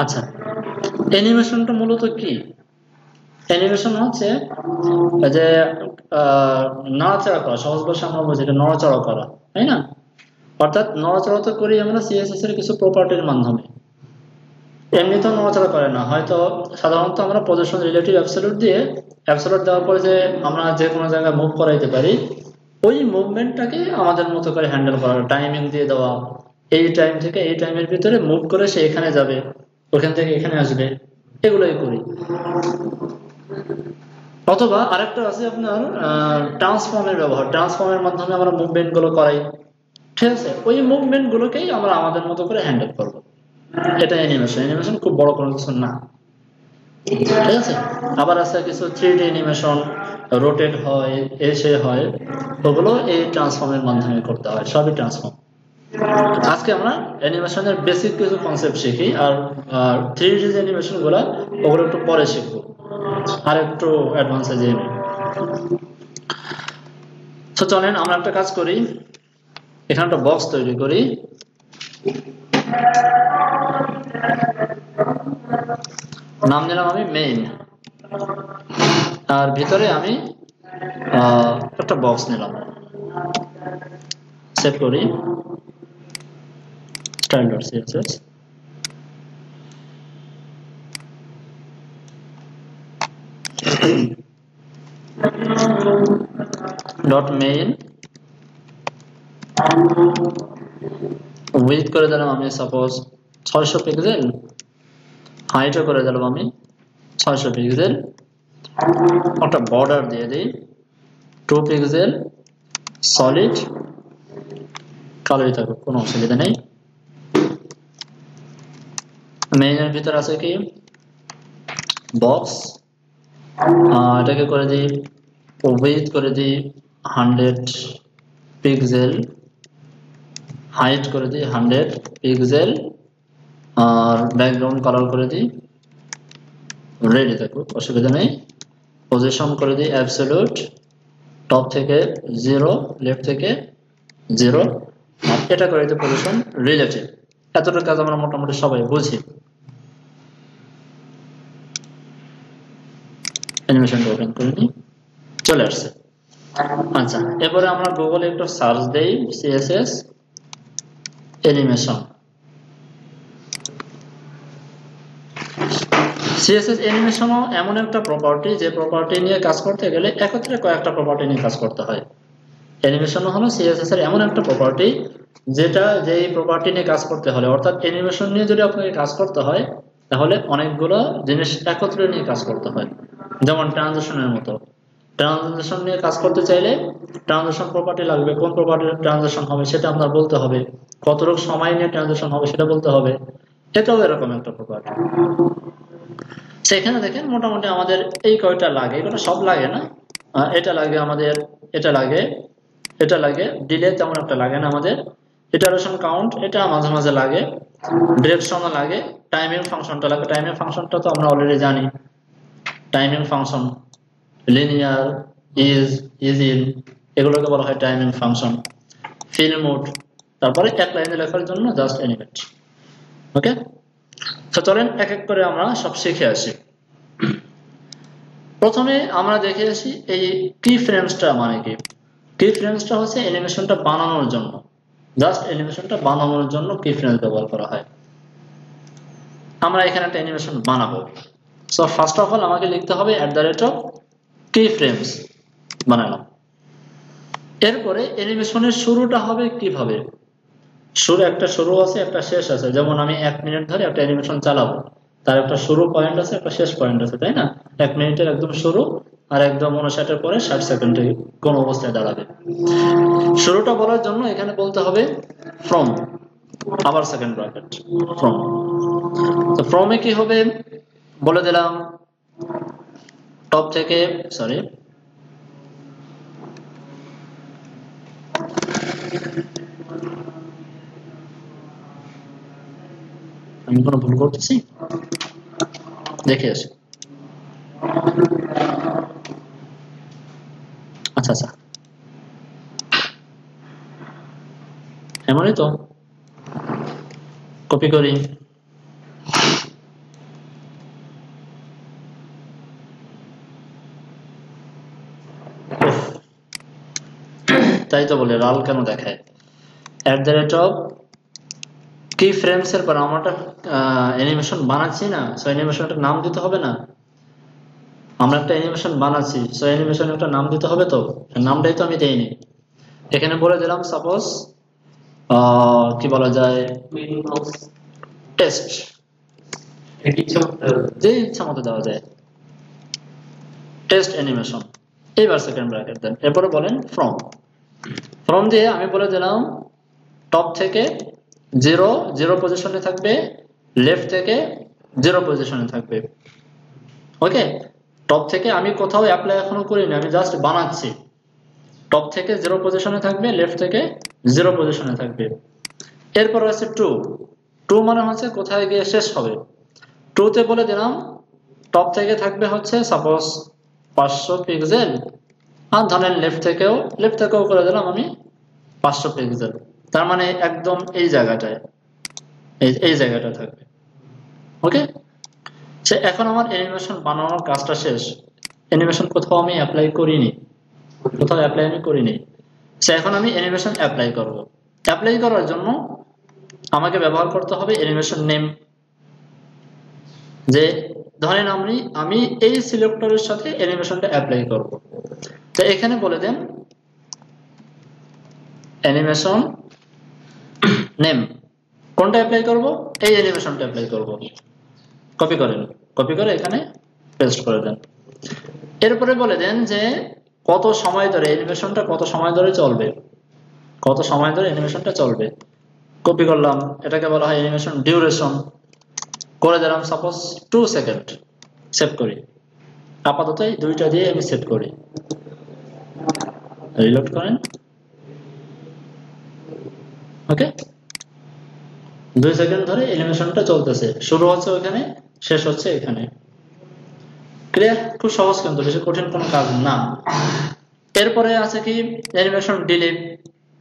আচ্ছা, অ্যানিমেশনটা মূলত কি? অ্যানিমেশন হচ্ছে যে নড়াচড়া করা, সহজ ভাষায় আমরা বলছি এটা নড়াচড়া করা, তাই না? অর্থাৎ নড়াচড়া তো করি আমরা সিএসএস এর কিছু প্রপার্টির মাধ্যমে, এমনি তো নড়াচড়া করে না। হয়তো সাধারণত আমরা পজিশন রিলেটিভ অ্যাবসলিউট দিয়ে, অ্যাবসলিউট দেওয়ার পরে যে আমরা যে কোনো জায়গায় মুভ করাইতে পারি, ওই মুভমেন্টটাকে আমাদের মতো করে হ্যান্ডেল করা, টাইমিং দিয়ে দেওয়া, এই টাইম থেকে এই টাইমের ভিতরে মুভ করে সে এখানে যাবে, ওখান থেকে এখানে আসবে, এগুলোই করি। অথবা আরেকটা আছে আপনার ট্রান্সফর্মের ব্যবহার, ট্রান্সফর্মের মাধ্যমে আমরা মুভমেন্ট গুলো করাই, ঠিক আছে? ওই মুভমেন্ট গুলোকেই আমরা আমাদের মতো করে হ্যান্ডেল করবো। এটা অ্যানিমেশন। অ্যানিমেশন খুব বড় কোনো কিছু না, ঠিক আছে? আবার আছে কিছু 3D অ্যানিমেশন, রোটেট হয়, এসে হয়, ওগুলো এই ট্রান্সফর্মের মাধ্যমে করতে হয়, সবই ট্রান্সফর্ম। আজকে আমরা অ্যানিমেশনের বেসিক কিছু কনসেপ্ট শিখি, আর 3D যে অ্যানিমেশন গুলো ওগুলো একটু পরে শিখবো, আর একটু অ্যাডভান্সে যেয়ে নিই। তো চলেন আমরা একটা কাজ করি, এখানে একটা বক্স তৈরি করি। নাম দিলাম আমি মেইন, আর ভিতরে আমি একটা বক্স নিলাম, সেভ করি style.css। ডট মেইন উইডথ করে দিলাম আমি সাপোজ 600 পিক্সেল, হাইটও করে দিলাম আমি 600 পিক্সেল, একটা বর্ডার দিয়ে দিই 2 পিক্সেল, সলিড, কালোই থাকুক কোনো অসুবিধা নেই। মেইনের ভিতর আছে কি বক্স, এটাকে করে দিই উইডথ করে দিই 100 পিক্সেল, হাইট করে দিই 100 পিক্সেল, আর ব্যাকগ্রাউন্ড কালার করে দিই রেডি থাকুক, অসুবিধা নেই। পজিশন করে দিই অ্যাবসলিউট, টপ থেকে 0, লেফট থেকে 0, আর এটা করে দিই পজিশন রিলেটিভ। এতটুকু কাজ আমরা মোটামুটি সবাই বুঝি। অ্যানিমেশনটা ওপেন করে নিই, চলে আসছে। আচ্ছা, এবারে আমরা গুগলে একটু সার্চ দেই সিএসএস অ্যানিমেশন। সিএসএস অ্যানিমেশনও এমন একটা প্রপার্টি যে প্রপার্টি নিয়ে কাজ করতে গেলে একত্রে কয়েকটা প্রপার্টি নিয়ে কাজ করতে হয়। অ্যানিমেশন হলো সিএসএস এর এমন একটা প্রপার্টি যেটা যেই প্রপার্টি নিয়ে কাজ করতে হলে, অর্থাৎ অ্যানিমেশন নিয়ে যদি আপনাকে কাজ করতে হয় তাহলে অনেকগুলো জিনিস একত্রে নিয়ে কাজ করতে হয়। যেমন ট্রানজিশনের মতো, ট্রানজিশন নিয়ে কাজ করতে চাইলে ট্রানজিশন প্রপার্টি লাগবে, কোন প্রপার্টির ট্রানজিশন হবে সেটা আপনার বলতে হবে, কতটুকু সময় নিয়ে ট্রানজিশন হবে সেটা বলতে হবে। এটাও এরকম একটা প্রপার্টি। সেখানে দেখেন মোটামুটি আমাদের এই কয়টা লাগে, এটা সব লাগে না, এটা লাগে আমাদের, এটা লাগে, এটা লাগে, ডিলে তেমন একটা লাগে না আমাদের, ইটারেশন কাউন্ট এটা মাঝে মাঝে লাগে, ডিরেকশনও লাগে, টাইমিং ফাংশনটা লাগে। টাইমিং ফাংশনটা তো আমরা অলরেডি জানি, timing function linear, is in, এগুলোকে বলা হয় টাইমিং ফাংশন। ফিল মোড, তারপরে এক লাইনে লেখার জন্য জাস্ট অ্যানিমেট। ওকে, তো চলেন এক এক করে আমরা সব শিখে আসি। প্রথমে আমরা দেখে আসি এই কি ফ্রেমসটা মানে কি। কি ফ্রেমসটা হচ্ছে অ্যানিমেশনটা বানানোর জন্য, জাস্ট অ্যানিমেশনটা বানানোর জন্য কি ফ্রেমস ব্যবহার করা হয়। আমরা এখানে একটা অ্যানিমেশন বানাবো, সো ফার্স্ট অফ অল আমাকে লিখতে হবে কি ফ্রেমস বানালাম। এরপরে অ্যানিমেশনের শুরুটা হবে কিভাবে, একটা শুরু আছে একটা শেষ আছে। যেমন আমি 1 মিনিট ধরে একটা অ্যানিমেশন চালাবো, তার একটা শুরু পয়েন্ট আছে একটা শেষ পয়েন্ট আছে, তাই না? 1 মিনিটের একদম শুরু আর একদম 59-এর পরে 60 সেকেন্ডে কোন অবস্থায় দাঁড়াবে। শুরুটা বলার জন্য এখানে বলতে হবে ফ্রম, আবার সেকেন্ড ব্র্যাকেট ফ্রম। তো ফ্রমে কি হবে বলে দিলাম, টপ থেকে, সরি আমি কোনো ভুল করতেছি, দেখে আসি। আচ্ছা আচ্ছা, এমনই তো, কপি করি, তাই তো বলে লাল কেন দেখায়। @ কি ফ্রেমস এর পর আমরা অ্যানিমেশন বানাচ্ছি না, সো অ্যানিমেশনটার নাম দিতে হবে না। আমরা একটা অ্যানিমেশন বানাচ্ছি, সো অ্যানিমেশন একটা নাম দিতে হবে, তো নামটাই তো আমি দেইনি। এখানে বলে দিলাম সাপোজ কি বলা যায়, টেস্ট, যে ইচ্ছা মতো দেওয়া যায়, টেস্ট অ্যানিমেশন। এইবার সেকেন্ড ব্র্যাকেট দেন, এরপরে বলেন ফ্রম। ফ্রম দিয়ে আমি বলে দিলাম টপ থেকে 0 পজিশনে থাকবে, লেফট থেকে 0 পজিশনে থাকবে। ওকে, টপ থেকে আমি কোথাও অ্যাপ্লাই এখনো করিনি, আমি জাস্ট বানাচ্ছি। টপ থেকে 0 পজিশনে থাকবে, লেফট থেকে 0 পজিশনে থাকবে। এরপর আছে টু মানে হচ্ছে কোথায় গিয়ে শেষ হবে। টুতে বলে দিলাম টপ থেকে থাকবে হচ্ছে সাপোজ 500 পিক্সেল, আর ধরেন লেফট থেকেও করে দিলাম আমি 500 পিক্সেল। তার মানে একদম এই জায়গাটায়, এই জায়গাটা থাকবে। ওকে, সে এখন আমার অ্যানিমেশন বানানোর কাজটা শেষ। অ্যানিমেশন কোথাও আমি অ্যাপ্লাই করিনি, সে এখন আমি অ্যানিমেশন অ্যাপ্লাই করব। অ্যাপ্লাই করার জন্য আমাকে ব্যবহার করতে হবে অ্যানিমেশন নেম। যে ধরেন আমি এই সিলেক্টরের সাথে অ্যানিমেশনটা অ্যাপ্লাই করব, তো এখানে বলে দেন অ্যানিমেশন নেম। কোনটা অ্যাপ্লাই করব? এই অ্যানিমেশনটা অ্যাপ্লাই করব। কপি করে এখানে পেস্ট করে দেন। এরপরে বলে দেন যে কত সময় ধরে অ্যানিমেশনটা চলবে। কপি করলাম, এটাকে বলা হয় অ্যানিমেশন ডিউরেশন। করে দিলাম সাপোজ 2 সেকেন্ড। সেভ করি, আপাতত এই দুইটা দিয়ে আমি সেভ করি। রিলোড করেন। ওকে, 2 সেকেন্ড ধরে অ্যানিমেশনটা চলতেছে, শুরু হচ্ছে ওখানে, শেষ হচ্ছে এখানে। ক্লিয়ার? খুব সহজ, কিন্তু বেশি কঠিন কোনো কাজ না। এরপরে আছে কি অ্যানিমেশন ডিলে।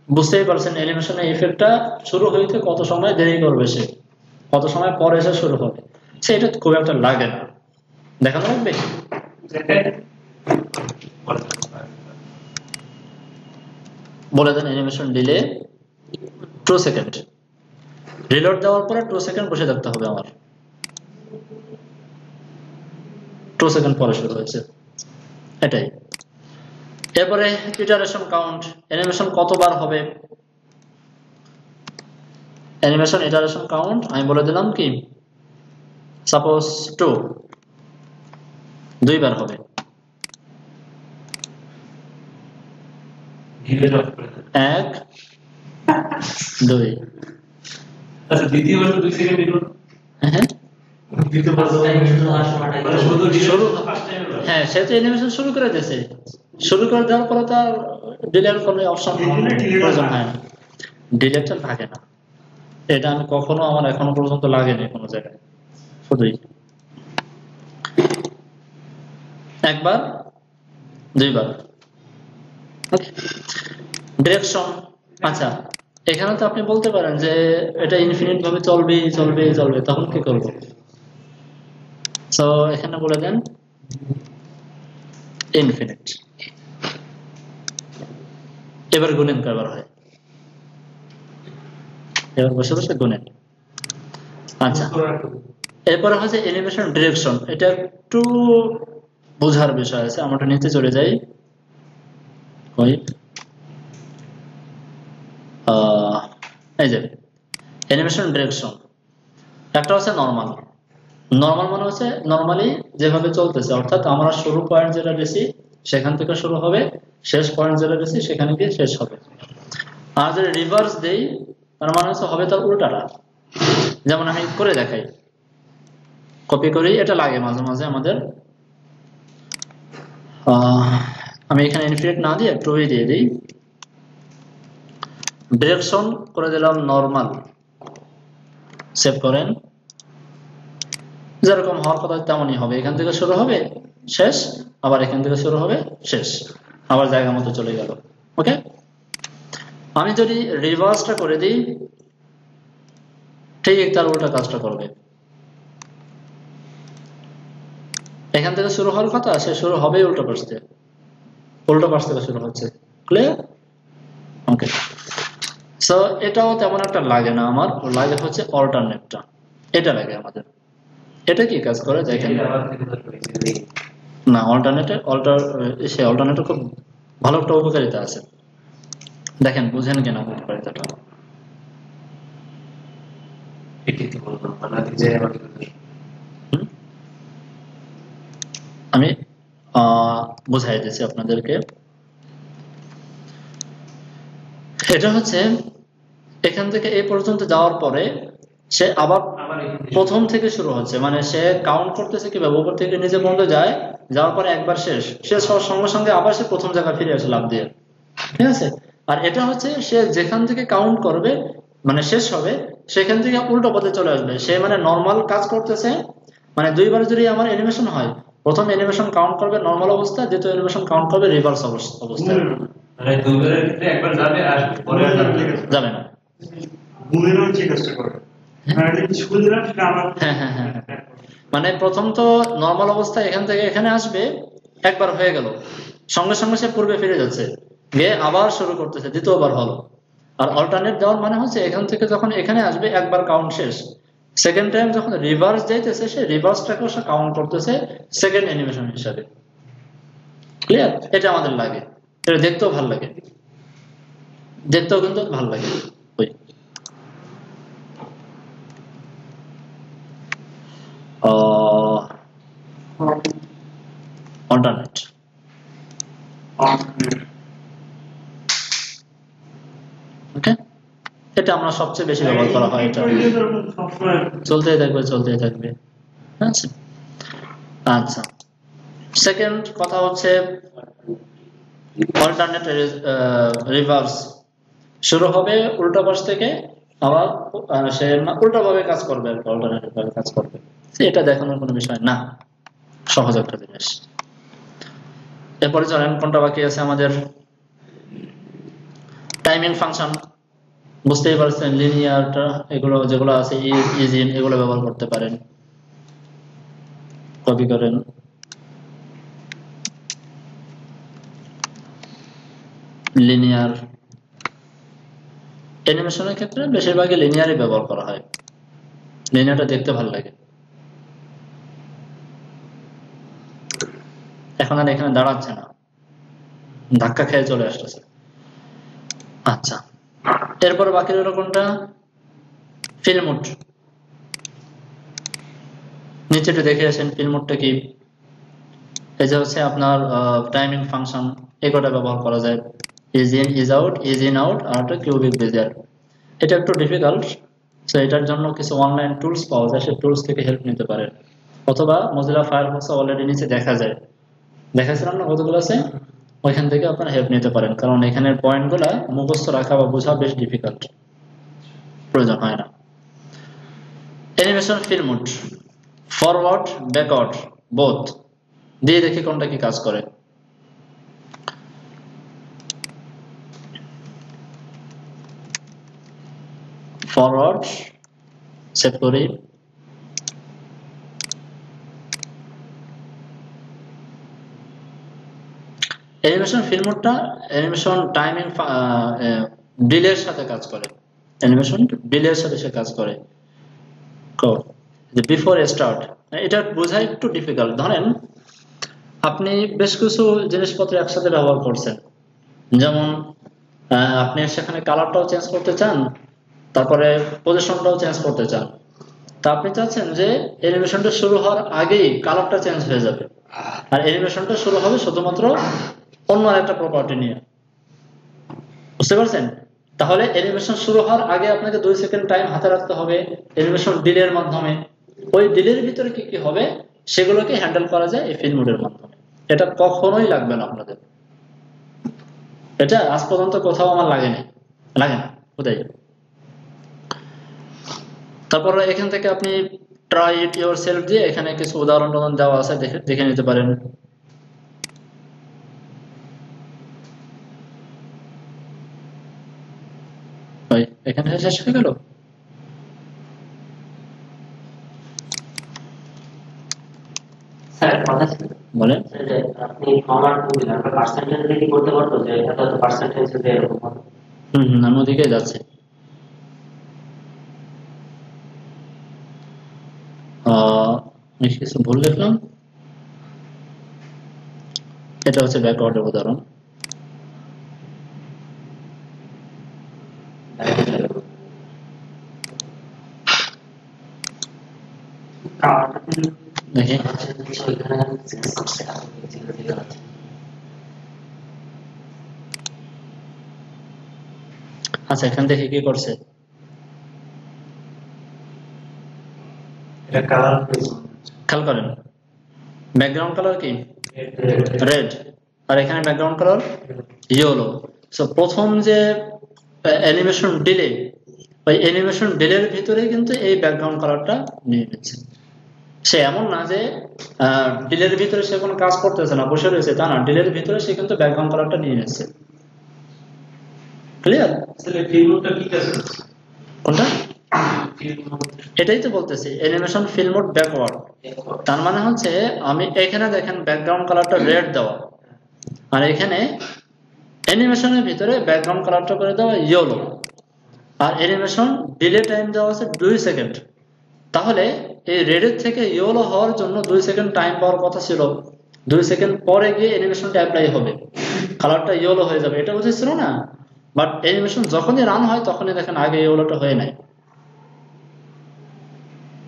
বুঝতেই পারছেন অ্যানিমেশনের ইফেক্টটা শুরু হইতে কত সময় দেরি করবে, সে কত সময় পরে এসে শুরু হবে, সেটা খুব একটা লাগে না। দেখানো লাগবে, বলে দেন অ্যানিমেশন ডিলে 2 সেকেন্ড। রিলোড দেওয়ার পরে 2 সেকেন্ড বসে থাকতে হবে আমার। 2 সেকেন্ড পরে শুরু হয়েছে, এটাই। এরপরে ইটারেশন কাউন্ট, অ্যানিমেশন কতবার হবে। অ্যানিমেশন ইটারেশন কাউন্ট আমি বলে দিলাম কি সাপোজ 2 বার হবে। 1 2। আচ্ছা, দ্বিতীয় বার 2 সেকেন্ড দিল। হ্যাঁ, দ্বিতীয় বার হ্যাঁ, সে তো অ্যানিমেশন শুরু করে দিয়েছে। শুরু করে দেওয়ার পরে তার ডিলের কোনো অপশন প্রয়োজন হয় না, ডিলেটটা লাগে না। এটা আমি কখনো, আমার এখনো পর্যন্ত লাগেনি কোনো জায়গায়, শুধুই 1 বার 2 বার। ডিরেকশন, আচ্ছা এখানে তো আপনি বলতে পারেন যে এটা ইনফিনিট ভাবে চলবে, তখন কি করব? সো এখানে বলে দেন ইনফিনিট। এবার গুণেন কয়বার হয়, এবার বসে গুণেন। আচ্ছা, এরপরে হচ্ছে অ্যানিমেশন ডিরেকশন। এটা একটু বোঝার বিষয় আছে, আমরা নিচে চলে যাই। এই যে অ্যানিমেশন ডিরেকশন, একটা হচ্ছে নরমাল মানে হচ্ছে নরমালি যেভাবে চলতেছে, অর্থাৎ আমরা শুরু পয়েন্ট যেটা বেশি সেখান থেকে শুরু হবে, শেষ পয়েন্ট যেটা বেশি সেখানে গিয়ে শেষ হবে। আর যদি রিভার্স দেই তার মানে হচ্ছে হবে তার উল্টাটা। যেমন আমি করে দেখাই, কপি করি, এটা লাগে মাঝে মাঝে আমাদের। আমি এখানে ইনফিনিট না দিয়ে 2 দিয়ে দিই। ডিরেকশন করে দিলাম নরমাল, সেভ করেন। যেরকম হওয়ার কথা তেমনই হবে, এখান থেকে শুরু হবে শেষ, আবার এখান থেকে শুরু হবে শেষ, আবার জায়গা মতো চলে গেল। ওকে, আমি যদি রিভার্সটা করে দিই ঠিক তার উল্টা কাজটা করবে। এখান থেকে শুরু হওয়ার কথা, সে শুরু হবে উল্টো পাশ থেকে শুরু হচ্ছে। ক্লিয়ার? সো এটাও তেমন একটা লাগে না আমার, লাগে হচ্ছে অল্টারনেটটা, এটা লাগে আমাদের। এটা কি কাজ করে দেখেন না, অল্টারনেটের খুব ভালো একটা উপকারিতা আছে, দেখেন বুঝেন কিনা উপকারিতাটা। আমি বুঝাই দিচ্ছি আপনাদেরকে। এটা হচ্ছে এখান থেকে এই পর্যন্ত যাওয়ার পরে সে আবার প্রথম থেকে শুরু হচ্ছে, মানে সে কাউন্ট করতেছে কিভাবে, উপর থেকে নিচে পর্যন্ত যায়, যাওয়ার পরে একবার শেষ হওয়ার সঙ্গে সঙ্গে আবার সে প্রথম জায়গায় ফিরে আসে লাফ দিয়ে, ঠিক আছে। আর এটা হচ্ছে সে যেখান থেকে কাউন্ট করবে মানে শেষ হবে সেখান থেকে উল্টো পথে চলে আসবে, সে মানে নর্মাল কাজ করতেছে, মানে দুইবার যদি আমার অ্যানিমেশন হয়, প্রথম অ্যানিমেশন কাউন্ট করবে নর্মাল অবস্থা, দ্বিতীয় অ্যানিমেশন কাউন্ট করবে রিভার্স অবস্থায়। মানে দুইবারের ক্ষেত্রে একবার যাবে আর পরে আর যাবে না। মানে প্রথম তো নর্মাল অবস্থায় এখান থেকে এখানে আসবে, একবার হয়ে গেল, সঙ্গে সঙ্গে সে পূর্বে ফিরে যাচ্ছে, গিয়ে আবার শুরু করতেছে, দ্বিতীয়বার হলো। আর অল্টারনেট দেওয়ার মানে হচ্ছে এখান থেকে যখন এখানে আসবে একবার কাউন্ট শেষ, সেকেন্ড টাইম যখন রিভার্স যাইতেছে সে রিভার্সটাকেও সে কাউন্ট করতেছে সেকেন্ড অ্যানিমেশন হিসাবে। ক্লিয়ার? এটা আমাদের লাগে, এটা দেখতেও ভালো লাগে, দেখতেও কিন্তু ভালো লাগে। ওই অল্টারনেট ওকে, এটা আমরা সবচেয়ে বেশি ব্যবহার করা হয়, এটা চলতেই থাকবে। আচ্ছা, সেকেন্ড কথা হচ্ছে অল্টারনেট রিভার্স, শুরু হবে উল্টো পাশ থেকে, আবার সে উল্টো ভাবে কাজ করবে, অল্টারনেটিভ ভাবে কাজ করবে, এটা দেখানোর কোনো বিষয় না, সহজ একটা জিনিস। এরপরে চলেন কোনটা বাকি আছে আমাদের, টাইমিং ফাংশন। বুঝতেই পারছেন লিনিয়ারটা, এগুলো যেগুলো আছে ইজিন, এগুলো ব্যবহার করতে পারেন, কপি করেন। লিনিয়ার অ্যানিমেশনের ক্ষেত্রে বেশিরভাগই লিনিয়ারই ব্যবহার করা হয়, লিনিয়ারটা দেখতে ভালো লাগে। এখন আর এখানে দাঁড়াচ্ছে না, ধাক্কা খেয়ে চলে আসতেছে। আচ্ছা, এরপর বাকি রইল কোনটা, ফিল্মুড। নিচেটা দেখে আসেন ফিল্মুডটা কি। এই যে হচ্ছে আপনার টাইমিং ফাংশন, এগুলো ব্যবহার করা যায়, ease in, ease out, ease in out, আর একটা কিউবিক বেজিয়ার। এটা একটু ডিফিকাল্ট, তো এটার জন্য কিছু অনলাইন টুলস পাওয়া যায়, সেই টুলস থেকে হেল্প নিতে পারেন, অথবা মজিলা ফায়ারফক্সে অলরেডি নিচে দেখা যায়, দেখাছিলাম না কতগুলো আছে, ওইখান থেকে আপনারা হেল্প নিতে পারেন, কারণ এখানের পয়েন্টগুলো মুখস্থ রাখা বা বোঝা বেশ ডিফিকাল্ট, প্রয়োজন হয় না। অ্যানিমেশন ফিল্মুড, ফরওয়ার্ড ব্যাকওয়ার্ড বোথ দিয়ে দেখি কোনটা কি কাজ করে। ফরওয়ার্ড সেট করি, অ্যানিমেশন ফিল্মুডটা অ্যানিমেশন টাইমিং ডিলের সাথে কাজ করে, অ্যানিমেশন ডিলের সাথে সে কাজ করে। বিফোর স্টার্ট, এটা বোঝা একটু ডিফিকাল্ট। ধরেন আপনি বেশ কিছু জিনিসপত্র একসাথে ব্যবহার করছেন, যেমন আপনি সেখানে কালারটাও চেঞ্জ করতে চান, তারপরে পজিশনটাও চেঞ্জ করতে চান, তা আপনি চাচ্ছেন যে অ্যানিমেশনটা শুরু হওয়ার আগেই কালারটা চেঞ্জ হয়ে যাবে, আর অ্যানিমেশনটা শুরু হবে শুধুমাত্র অন্য একটা প্রপার্টি নিয়ে, বুঝতে পারছেন? তাহলে অ্যানিমেশন শুরু হওয়ার আগে আপনাকে 2 সেকেন্ড টাইম হাতে রাখতে হবে অ্যানিমেশন ডিলের মাধ্যমে। ওই ডিলের ভিতরে কি কি হবে সেগুলোকে হ্যান্ডেল করা যায় এই ফিল্মুডের মাধ্যমে। এটা কখনোই লাগবে না আপনাদের, এটা আজ পর্যন্ত কোথাও আমার লাগে না কোথায়। তারপর এখান থেকে আপনি ট্রাই ইট ইয়োরসেলফ দিয়ে এখানে কিছু উদাহরণ দেওয়া আছে, দেখে নিতে পারেন। এখানে শেষ হয়ে গেল। স্যার কথা ছিল, বলেন। আপনি ফরওয়ার্ড দিলেন, আমরা পার্সেন্টেজ দিয়ে কি করতে পারতো যে এত পার্সেন্টেজ দিয়ে এরকম হবে? আমি ওদিকে যাচ্ছি। আমি কিছু ভুল লিখলাম। এটা হচ্ছে ব্যাকওয়ার্ডের উদাহরণ। দেখি আচ্ছা, এখান থেকে কি করছে? এটা কালার খেয়াল করেন, ব্যাকগ্রাউন্ড কালার কি রেড, আর এখানে ব্যাকগ্রাউন্ড কালার ইয়েলো। সো প্রথম যে অ্যানিমেশন ডিলে, ওই অ্যানিমেশন ডিলের ভিতরে কিন্তু এই ব্যাকগ্রাউন্ড কালারটা নিয়ে নিচ্ছে। সে এমন না যে ডিলের ভিতরে সে কোনো কাজ করতেছে না, বসে রয়েছে, তা না, ডিলের ভিতরে সে কিন্তু ব্যাকগ্রাউন্ড কালারটা নিয়ে নিচ্ছে। ক্লিয়ার? ফিল্মটা কি আছে কোনটা? এটাই তো বলতেছি, অ্যানিমেশন ফিল মোড ব্যাকওয়ার্ড। তার মানে হচ্ছে আমি এখানে দেখেন ব্যাকগ্রাউন্ড কালারটা রেড দেওয়া, আর এখানে অ্যানিমেশনের ভিতরে ব্যাকগ্রাউন্ড কালারটা করে দেওয়া ইয়েলো, আর অ্যানিমেশন ডিলে টাইম দেওয়া আছে 2 সেকেন্ড। তাহলে এই রেডের থেকে ইয়েলো হওয়ার জন্য 2 সেকেন্ড টাইম পাওয়ার কথা ছিল। 2 সেকেন্ড পরে গিয়ে অ্যানিমেশনটা অ্যাপ্লাই হবে, কালারটা ইয়েলো হয়ে যাবে, এটা বুঝেছিল না? বাট অ্যানিমেশন যখনই রান হয় তখনই দেখেন আগে ইয়েলোটা হয়ে নাই।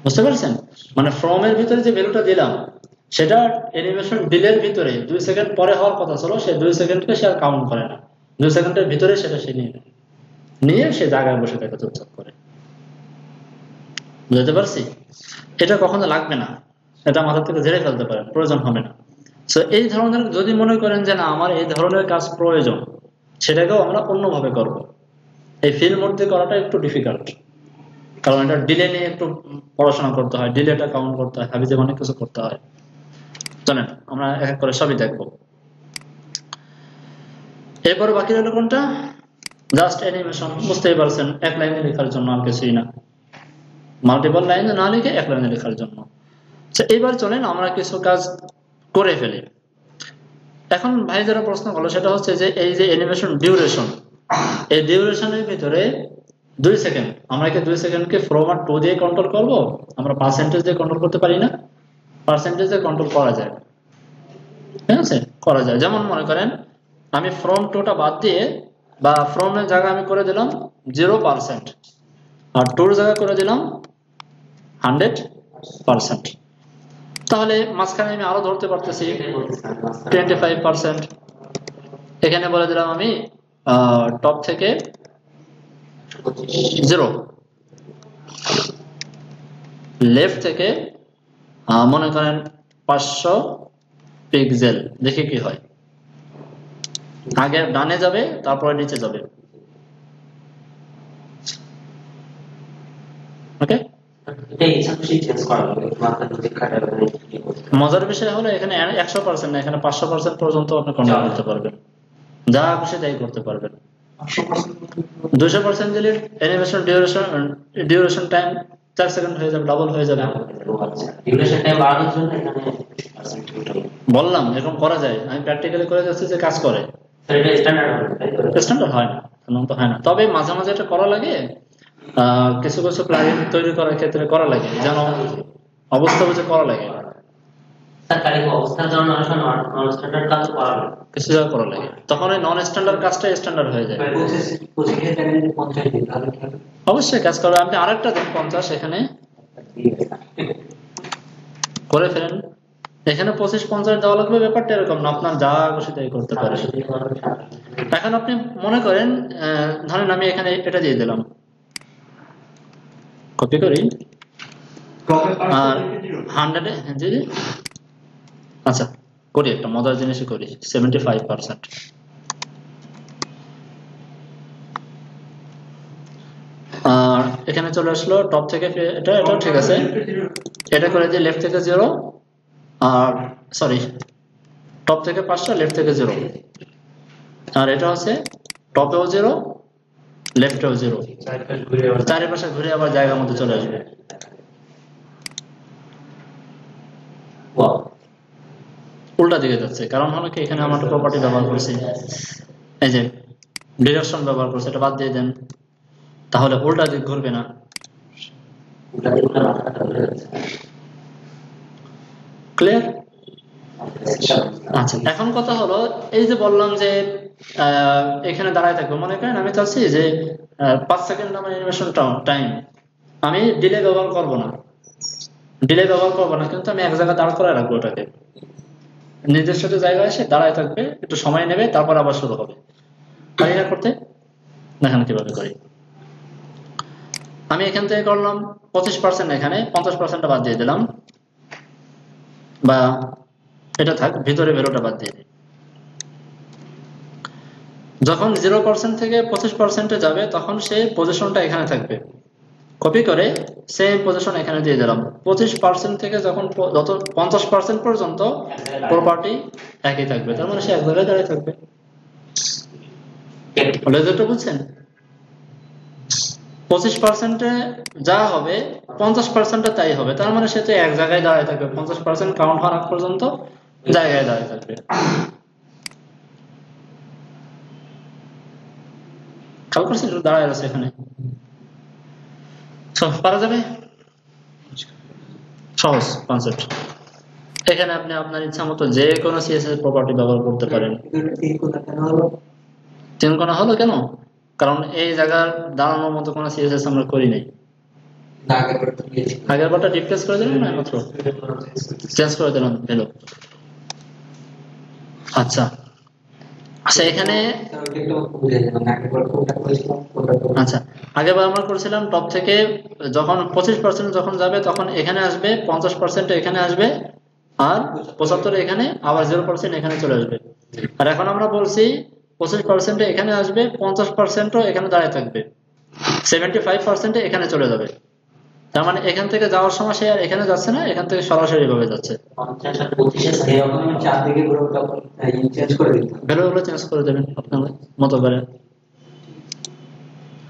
বুঝতে পারছেন? মানে ফ্রম এর ভিতরে যে ভ্যালুটা দিলাম সেটা অ্যানিমেশন ডিলের ভিতরে 2 সেকেন্ড পরে হওয়ার কথা ছিল, সে 2 সেকেন্ডকে সে আর কাউন্ট করে না, 2 সেকেন্ডের ভিতরে সেটা সে নিয়ে সে জায়গায় বসে থাকে চুপচাপ করে। বুঝতে পারছি? এটা কখনো লাগবে না, এটা মাথা থেকে ঝেড়ে ফেলতে পারেন, প্রয়োজন হবে না। সো এই ধরনের যদি মনে করেন যে না আমার এই ধরনের কাজ প্রয়োজন, সেটাকেও আমরা অন্যভাবে করব। এই ফিল্ম মোড দিয়ে করাটা একটু ডিফিকাল্ট, কারণ এটা ডিলে নিয়ে একটু পড়াশোনা করতে হয়, ডিলেটা কাউন্ট করতে হয়, হাবিজে অনেক কিছু করতে হয়। জানেন, আমরা এক এক করে সবই দেখবো। এরপরে বাকি রইল কোনটা? Just animation. বুঝতেই পারছেন, এক লাইনে লেখার জন্য, আর কিছুই না, মাল্টিপল লাইনে না লিখে এক লাইনে লেখার জন্য। এবার চলেন আমরা কিছু কাজ করে ফেলি। এখন ভাই যারা প্রশ্ন করলো সেটা হচ্ছে যে এই যে অ্যানিমেশন ডিউরেশন, এই ডিউরেশনের ভিতরে 2 সেকেন্ড, আমরা কি 2 সেকেন্ডকে ফরওয়ার্ড 2 দিয়ে কন্ট্রোল করব? আমরা পার্সেন্টেজ দিয়ে কন্ট্রোল করতে পারি না? পার্সেন্টেজ দিয়ে কন্ট্রোল করা যায়, ঠিক আছে, করা যায়। যেমন মনে করেন আমি ফ্রম টুটা বাদ দিয়ে, বা ফ্রমের জায়গায় আমি করে দিলাম 0%, আর টুর জায়গায় করে দিলাম 100%। তাহলে মাঝখানে আমি আরো ধরতে পারতেছি 25%। এখানে বলে দিলাম আমি টপ থেকে 0, লেফট থেকে মনে করেন 500 পিক্সেল। দেখি কি হয়। আগে ডানে যাবে, তারপরে নিচে যাবে। ওকে, মজার বিষয় হলো এখানে 100% না, এখানে 500% পর্যন্ত আপনি কন্ট্রোল করতে পারবেন, যা খুশি তাই করতে পারবেন। 200% দিলে অ্যানিমেশন ডিউরেশন টাইম 4 সেকেন্ড হয়ে যাবে, ডাবল হয়ে যাবে। বললাম এরকম করা যায়, আমি প্র্যাকটিক্যালি করে যাচ্ছি যে কাজ করে। স্ট্যান্ডার্ড হয় না, সাধারণত হয় না, তবে মাঝে মাঝে এটা করা লাগে। কিছু কিছু প্লাগইন তৈরি করার ক্ষেত্রে করা লাগে, যেন অবস্থা বুঝে করা লাগে, কিছু জায়গা করা লাগে, তখন ওই নন স্ট্যান্ডার্ড কাজটা স্ট্যান্ডার্ড হয়ে যায়। অবশ্যই কাজ করবে। আপনি আরেকটা দিন 50 এখানে করে ফেলেন, এখানে 25-50 দেওয়া লাগবে, ব্যাপারটা এরকম না, আপনার যা খুশি তাই করতে পারেন। এখন আপনি মনে করেন ধরেন আমি এখানে এটা দিয়ে দিলাম, কপি করি, আর 100 আচ্ছা করি, একটা মজার জিনিসই করি, 75%। আর এখানে চলে আসলো টপ থেকে, এটা ঠিক আছে, এটা করে দিয়ে লেফট থেকে 0, আর সরি টপ থেকে 500, লেফট থেকে 0, আর এটা হচ্ছে টপেও 0, লেফটেও 0, চারিপাশে ঘুরে আবার জায়গার মধ্যে চলে আসবে। উল্টা দিকে যাচ্ছে, কারণ হলো কি এখানে আমরা একটা প্রপার্টি ব্যবহার করছি, এই যে ডিরেকশন ব্যবহার করছি, এটা বাদ দিয়ে দেন, তাহলে উল্টা দিক ঘুরবে না। ক্লিয়ার? আচ্ছা, এখন কথা হলো এই যে বললাম যে এখানে দাঁড়ায় থাকবো, মনে করেন আমি চাচ্ছি যে 5 সেকেন্ড আমার অ্যানিমেশন টাইম, আমি ডিলে ব্যবহার করব না, কিন্তু আমি এক জায়গায় দাঁড় করায় রাখবো ওটাকে, নির্দিষ্ট জায়গায় এসে দাঁড়ায় থাকবে, একটু সময় নেবে, তারপর আবার শুরু হবে। পারি না করতে? দেখেন কিভাবে করি। আমি এখান থেকে করলাম 25%, এখানে 50%টা বাদ দিয়ে দিলাম, বা এটা থাক, ভিতরে ভ্যালুটা বাদ দিয়ে দিই। যখন 0% থেকে 25%-এ যাবে তখন সেই পজিশনটা এখানে থাকবে, কপি করে সেম পজিশন এখানে দিয়ে দিলাম। 25% থেকে যখন যত 50% পর্যন্ত প্রপার্টি একই থাকবে, তার মানে সে এক জায়গায় দাঁড়িয়ে থাকবে। লেজারটা বুঝছেন? 25%-এ যা হবে 50%-এ তাই হবে, তার মানে সে তো এক জায়গায় দাঁড়িয়ে থাকবে, 50% কাউন্ট হওয়ার আগ পর্যন্ত জায়গায় দাঁড়িয়ে থাকবে। খেয়াল করছেন? দাঁড়ায় আছে এখানে, পারা যাবে, সহজ কনসেপ্ট। এখানে আপনি আপনার ইচ্ছা মতো যে কোনো সিএসএস প্রপার্টি ব্যবহার করতে পারেন। 3 কোণা হলো কেন? কারণ এই জায়গার দাঁড়ানোর মতো কোনো সিএসএস আমরা করি নাই। আগের বারটা রিপ্লেস করে দিলাম না, মাত্র চেঞ্জ করে দিলাম ভ্যালু। আচ্ছা আচ্ছা, এখানে আচ্ছা আগেবার আমরা করেছিলাম টপ থেকে যখন 25% যখন যাবে তখন এখানে আসবে, 50% এখানে আসবে, আর 75 এখানে, আবার 0% এখানে চলে আসবে। আর এখন আমরা বলছি 25% এখানে আসবে, 50% এখানে দাঁড়িয়ে থাকবে, 75% এখানে চলে যাবে। তার মানে এখান থেকে যাওয়ার সময় সে আর এখানে যাচ্ছে না, এখান থেকে সরাসরি ভাবে যাচ্ছে। ভ্যালুগুলো চেঞ্জ করে দেবেন আপনার মতো করে।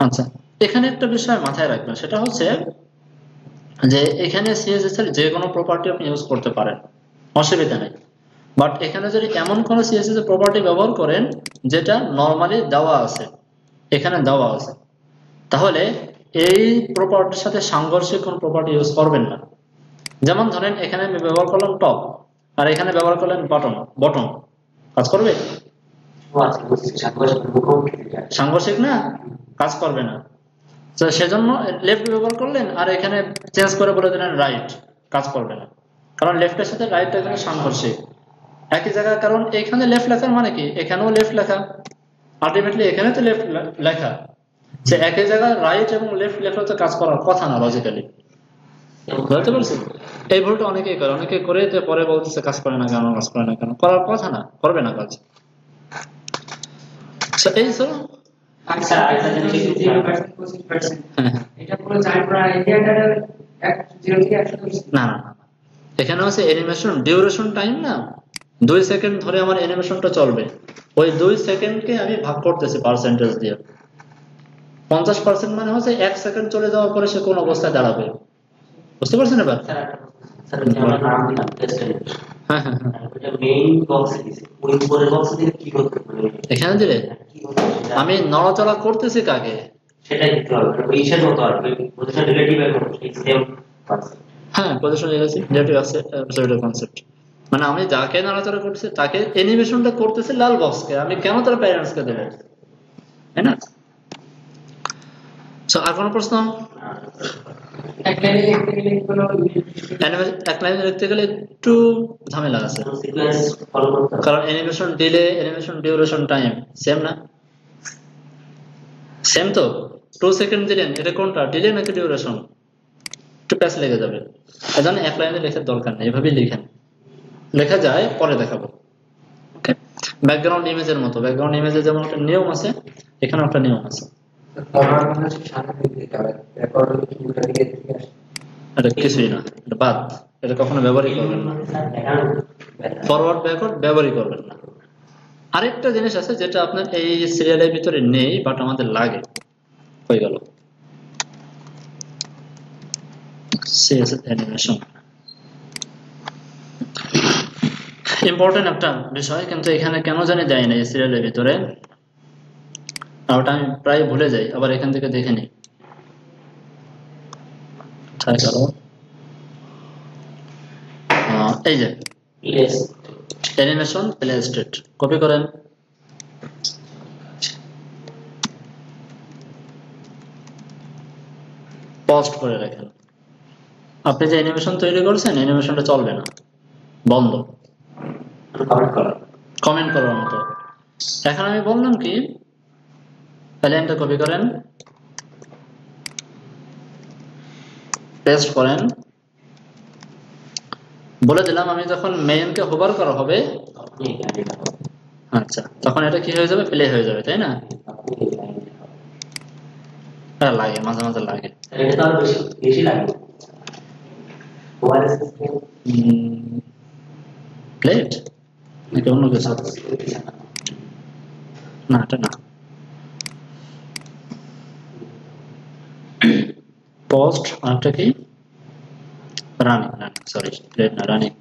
আচ্ছা, এখানে একটা বিষয় মাথায় রাখবেন, সেটা হচ্ছে যে এখানে সিএসএস এর যে কোনো প্রপার্টি আপনি ইউজ করতে পারেন, অসুবিধা নেই। বাট এখানে যদি এমন কোন সিএসএস এর প্রপার্টি ব্যবহার করেন যেটা নরমালি দেওয়া আছে, এখানে দেওয়া আছে, তাহলে এই প্রপার্টির সাথে সাংঘর্ষিক কোন প্রপার্টি ইউজ করবেন না। যেমন ধরেন এখানে আমি ব্যবহার করলাম টপ, আর এখানে ব্যবহার করলেন বটম, কাজ করবে? সাংঘর্ষিক না, কাজ করবে না। তো সেজন্য লেফট ব্যবহার করলেন আর এখানে চেঞ্জ করে বলে দিলেন রাইট, কাজ করবে না, কারণ লেফটের সাথে রাইট এখানে সাংঘর্ষিক একই জায়গায়। কারণ এখানে লেফট লেখার মানে কি, এখানেও লেফট লেখা, আলটিমেটলি এখানে তো লেফট লেখা, সে একই জায়গায় রাইট এবং লেফট লেখা তো কাজ করার কথা না লজিক্যালি। বুঝতে পারছি? এই ভুলটা অনেকেই করে, অনেকে করে পরে বলতেছে কাজ করে না কেন, কাজ করে না কেন, করার কথা না, করবে না কাজ। এই না না, এখানে হচ্ছে অ্যানিমেশন ডিউরেশন টাইম না, 2 সেকেন্ড ধরে আমার অ্যানিমেশনটা চলবে, ওই 2 সেকেন্ডকে আমি ভাগ করতেছি পার্সেন্টেজ দিয়ে। 50% মানে হচ্ছে 1 সেকেন্ড চলে যাওয়ার পরে সে কোন অবস্থায় দাঁড়াবে। বুঝতে পারছেন এবার? এখানে দিলে আমি নড়াচড়া করতেছি কাকে, সেটাই দিতে হবে, ইসের মতো আর পজিশন রিলেটিভ এর মতো সেম কনসেপ্ট। হ্যাঁ, পজিশন রিলেটিভ আছে অ্যাবসলিউট কনসেপ্ট, মানে আমি যাকে নড়াচড়া করতেছি তাকে অ্যানিমেশনটা করতেছি লাল বক্সকে, আমি কেন তার প্যারেন্টসকে দেব, তাই না? সো আর কোনো প্রশ্ন? এক লাইনে লিখতে গেলে একটু ঝামেলা আছে, কারণ animation delay, animation duration time same না, সেম তো। 2 সেকেন্ড দিলেন, এটা কোনটা ডিলে নাকি ডিউরেশন, একটু প্যাচ লেগে যাবে। এজন্য এক লাইনে লেখার দরকার নেই, এভাবেই লিখেন, লেখা যায় পরে দেখাবো। ওকে, ব্যাকগ্রাউন্ড ইমেজের মতো, ব্যাকগ্রাউন্ড ইমেজে যেমন একটা নিয়ম আছে, এখানে একটা নিয়ম আছে। এটা কিছুই না, এটা বাদ, এটা কখনো ব্যবহারই করবেন না, ফরওয়ার্ড ব্যাকওয়ার্ড ব্যবহারই করবেন না। আরেকটা জিনিস আছে যেটা আপনার এই সিরিয়ালের ভিতরে নেই বাট আমাদের লাগে, হয়ে গেল সিএসএস অ্যানিমেশন। ইম্পর্টেন্ট একটা বিষয়, কিন্তু এখানে কেন জানি দেয় না এই সিরিয়ালের ভিতরে, আর ওটা আমি প্রায় ভুলে যাই, আবার এখান থেকে দেখে নিই। এই যে place animation play state copy করেন, পোস্ট করে রাখেন। আপনি যে অ্যানিমেশন তৈরি করছেন অ্যানিমেশনটা চলবে না, বন্ধ, কমেন্ট করা কমেন্ট করার মতো। এখন আমি বললাম কি, লাইনটা কপি করেন, পেস্ট করেন, বলে দিলাম আমি যখন মেইনকে হোভার করা হবে, আপনি এখানে দেখো আচ্ছা তখন এটা কি হয়ে যাবে, প্লে হয়ে যাবে, তাই না? আপনি এখানে দেখো এটা লাগে, মাঝে মাঝে লাগে। এটা তো আরো বেশি বেশি লাগবে মোবাইল সিস্টেম প্লেট নাকি অন্য কিছু? না এটা না, পোস্ট আরেকটা কি, রানিং, সরি প্লেট না, রানিং।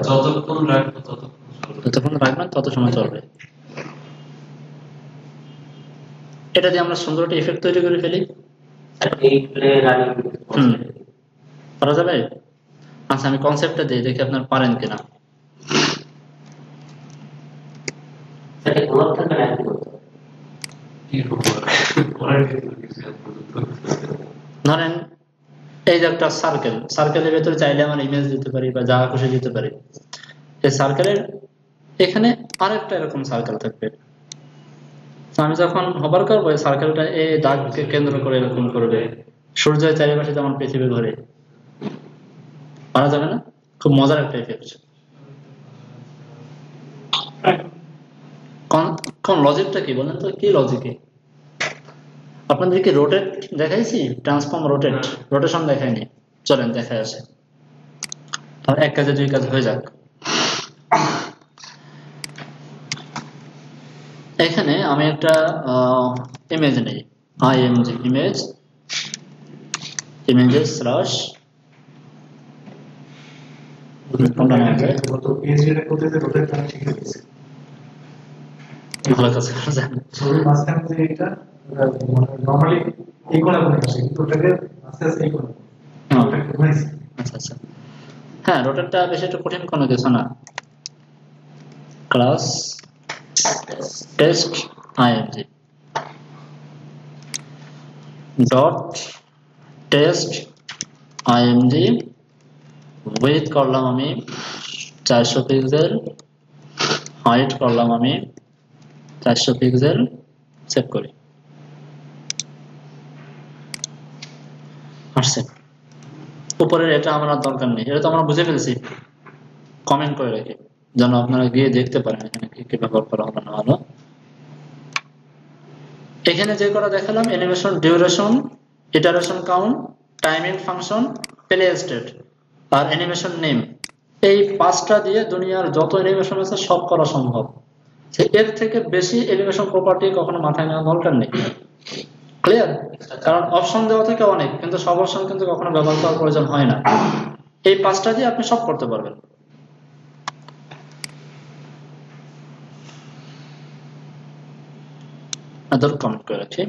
যতক্ষণ রাখবো ততক্ষণ চলবে। যতক্ষণ রাখবেন তত সময় চলবে। এটা দিয়ে আমরা সুন্দর একটা ইফেক্ট তৈরি করে ফেলি, এই প্লে রানিং করা যাবে? আচ্ছা আমি কনসেপ্টটা দিই, দেখি আপনার পারেন কিনা। সেটা কোলাপ থাকবে না কি করতে হবে? কি করবো আর? পরের ক্ষেত্রে কিছু আর করতে হবে। ধরেন এই যে একটা সার্কেল, সার্কেলের ভেতরে চাইলে আমার ইমেজ দিতে পারি বা যা খুশি দিতে পারি। এই সার্কেলের এখানে আরেকটা এরকম সার্কেল থাকবে, তো আমি যখন হোভার করবো এই সার্কেলটা এই দাগকে কেন্দ্র করে এরকম করবে, সূর্যের চারিপাশে যেমন পৃথিবী ঘোরে, পারা যাবে না? খুব মজার একটা ইফেক্ট। কোন লজিকটা কি বলেন তো, কি লজিকে? আপনাদেরকে রোটেট দেখাইছি, ট্রান্সফর্ম রোটেট, রোটেশন দেখাইনি, চলেন দেখাই আসে, তাহলে এক কাজে দুই কাজ হয়ে যাক। এখানে আমি একটা ইমেজ নেই, img ইমেজ, ইমেজেস স্ল্যাশ কোনটা নাম আছে, গত পিএইচডি করতে যে রোটেট করা শিখে গেছে ভালো কাজ করেছেন। ছবির মাঝখানে যে এটা মানে নরমালি এই কোণা কোণে আসে কিন্তু ওটাকে আস্তে আস্তে এই কোণা ওটাকে ঘুরাইছে। আচ্ছা আচ্ছা, হ্যাঁ রোটেটটা বেশি একটু কঠিন কোনো কিছু না। Class test img dot test img with করলাম আমি 400 পিক্সেল, হাইট করলাম আমি 400 পিক্সেল, সেভ করি, আসছে। উপরের এটা আমার আর দরকার নেই, এটা তো আমরা বুঝে ফেলছি, কমেন্ট করে রাখি যেন আপনারা গিয়ে দেখতে পারেন এখানে কি কি ব্যবহার করা হলো না হলো। এখানে যে কটা দেখালাম, animation duration, iteration count, timing function, play state আর অ্যানিমেশন নেম, এই পাঁচটা দিয়ে দুনিয়ার যত অ্যানিমেশন আছে সব করা সম্ভব। এর থেকে বেশি অ্যানিমেশন প্রপার্টি কখনো মাথায় নেওয়ার দরকার নেই, ক্লিয়ার? কারণ অপশন দেওয়া থেকে অনেক, কিন্তু সব অপশন কিন্তু কখনো ব্যবহার করার প্রয়োজন হয় না। এই পাঁচটা দিয়ে আপনি সব করতে পারবেন। কমেন্ট করে রাখি।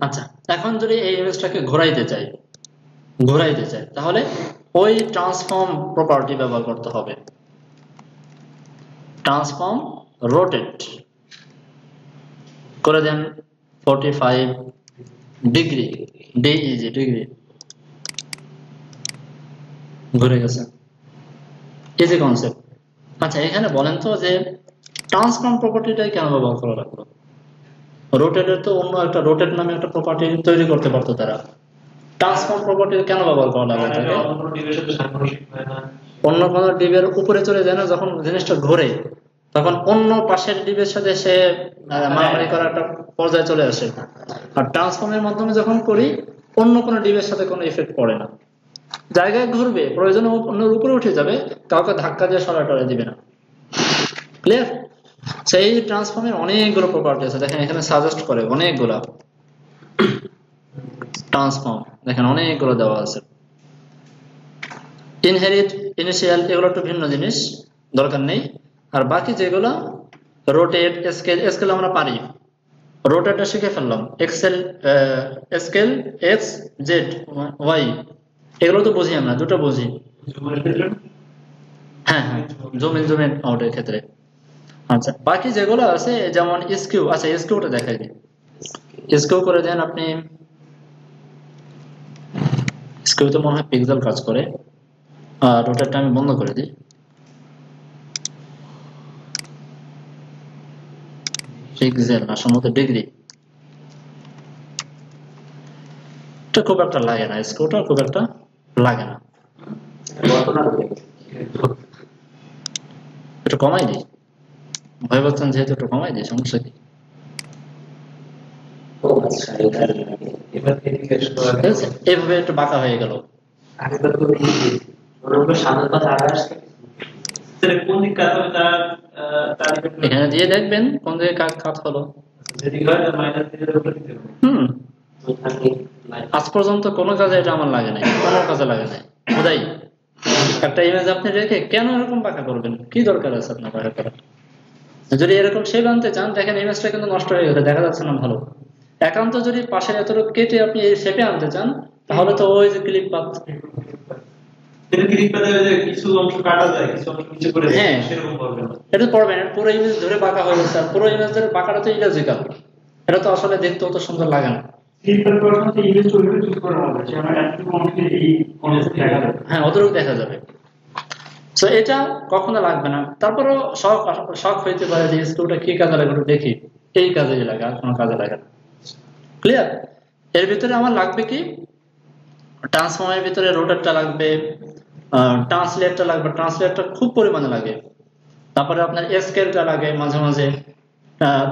আচ্ছা এখন যদি এই ইমেজটাকে ঘোরাইতে চাই তাহলে ওই ট্রান্সফর্ম প্রপার্টি ব্যবহার করতে হবে, ট্রান্সফর্ম রোটেট করে দেন 45 ডিগ্রি, ডিগ্রি ঘুরে গেছে, ইজি কনসেপ্ট। আচ্ছা এখানে বলেন তো যে ট্রান্সফর্ম প্রপার্টিটাই কেন ব্যবহার করা লাগলো? রোটেটের তো অন্য একটা রোটেট নামে একটা প্রপার্টি তৈরি করতে পারতো তারা, ট্রান্সফর্ম প্রপার্টি কেন ব্যবহার করা লাগলো? অন্য ডিভাইসের সাথে সাংঘর্ষিক হয় না? অন্য কোনো ডিবের উপরে চলে যায় না, যখন জিনিসটা ঘোরে তখন অন্য পাশের ডিবের সাথে সে মারামারি করার একটা পর্যায়ে চলে আসে। আর ট্রান্সফর্মের মাধ্যমে যখন করি অন্য কোনো ডিবের সাথে কোনো ইফেক্ট পড়ে না, জায়গায় ঘুরবে, প্রয়োজনে অন্যের উপরে উঠে যাবে, কাউকে ধাক্কা দিয়ে সরাসরি দিবে না, ক্লিয়ার? সেই ট্রান্সফর্মের অনেকগুলো প্রপার্টি আছে, দেখেন এখানে সাজেস্ট করে অনেকগুলো ট্রান্সফর্ম, দেখেন অনেকগুলো দেওয়া আছে। ইনহেরিট, ইনিশিয়াল এগুলো একটু ভিন্ন জিনিস, দরকার নেই। আর বাকি যেগুলো রোটেট, স্কেল আমরা পারি, রোটেটটা শিখে ফেললাম, excel scale X Z Y এগুলো তো বুঝি আমরা, দুটো বুঝি। হ্যাঁ হ্যাঁ, জুম ইন জুম আউটের ক্ষেত্রে। আচ্ছা, বাকি যেগুলো আছে যেমন স্কিউ, আচ্ছা স্কিউটা দেখাই দিই। স্কিউ করে দেন আপনি, স্কিউতে মনে হয় পিক্সেল কাজ করে, আর রোটেটটা আমি বন্ধ করে দিই। পিক্সেল না, সম্ভবত ডিগ্রি। এটা খুব একটা লাগে না, স্কিউটা খুব একটা লাগে না। একটু কমাই দিই, ভয় পাচ্ছেন যেহেতু একটু কমাই দিই, সমস্যা কি? এইভাবে একটু বাঁকা হয়ে গেল। এখানে দিয়ে দেখবেন কোন দিকে কাজ হলো। হুম, আজ পর্যন্ত কোনো কাজে এটা আমার লাগে নাই, কোনো কাজে লাগে নাই। বোঝাই একটা ইমেজ আপনি রেখে কেন এরকম বাঁকা করবেন, কি দরকার আছে আপনার বাঁকা করার? যদি এরকম শেপ আনতে চান, দেখেন ইমেজটা কিন্তু নষ্ট হয়ে গেছে, দেখা যাচ্ছে না ভালো। একান্ত যদি পাশের এতটুকু কেটে আপনি এই শেপে আনতে চান, তাহলে তো ওই যে ক্লিক পাথ, হ্যাঁ এটা পড়বেন, পুরো ইমেজ ধরে বাঁকা হয়ে গেছে, আর পুরো ইমেজ ধরে বাঁকাটা তো ইলজিক্যাল, এটা তো আসলে দেখতে অত সুন্দর লাগে না। হ্যাঁ, অতটুকু দেখা যাবে। তো এটা কখনো লাগবে না। তারপরও শখ হইতে পারে যে স্কিউটা কি কাজে লাগে, দেখি, এই কাজে লাগে, আর কোনো কাজে লাগে না। ক্লিয়ার? এর ভিতরে আমার লাগবে কি, ট্রান্সফর্মের ভিতরে রোটারটা লাগবে, ট্রান্সলেটটা লাগবে, ট্রান্সলেটটা খুব পরিমাণে লাগে। তারপরে আপনার স্কেলটা লাগে মাঝে মাঝে,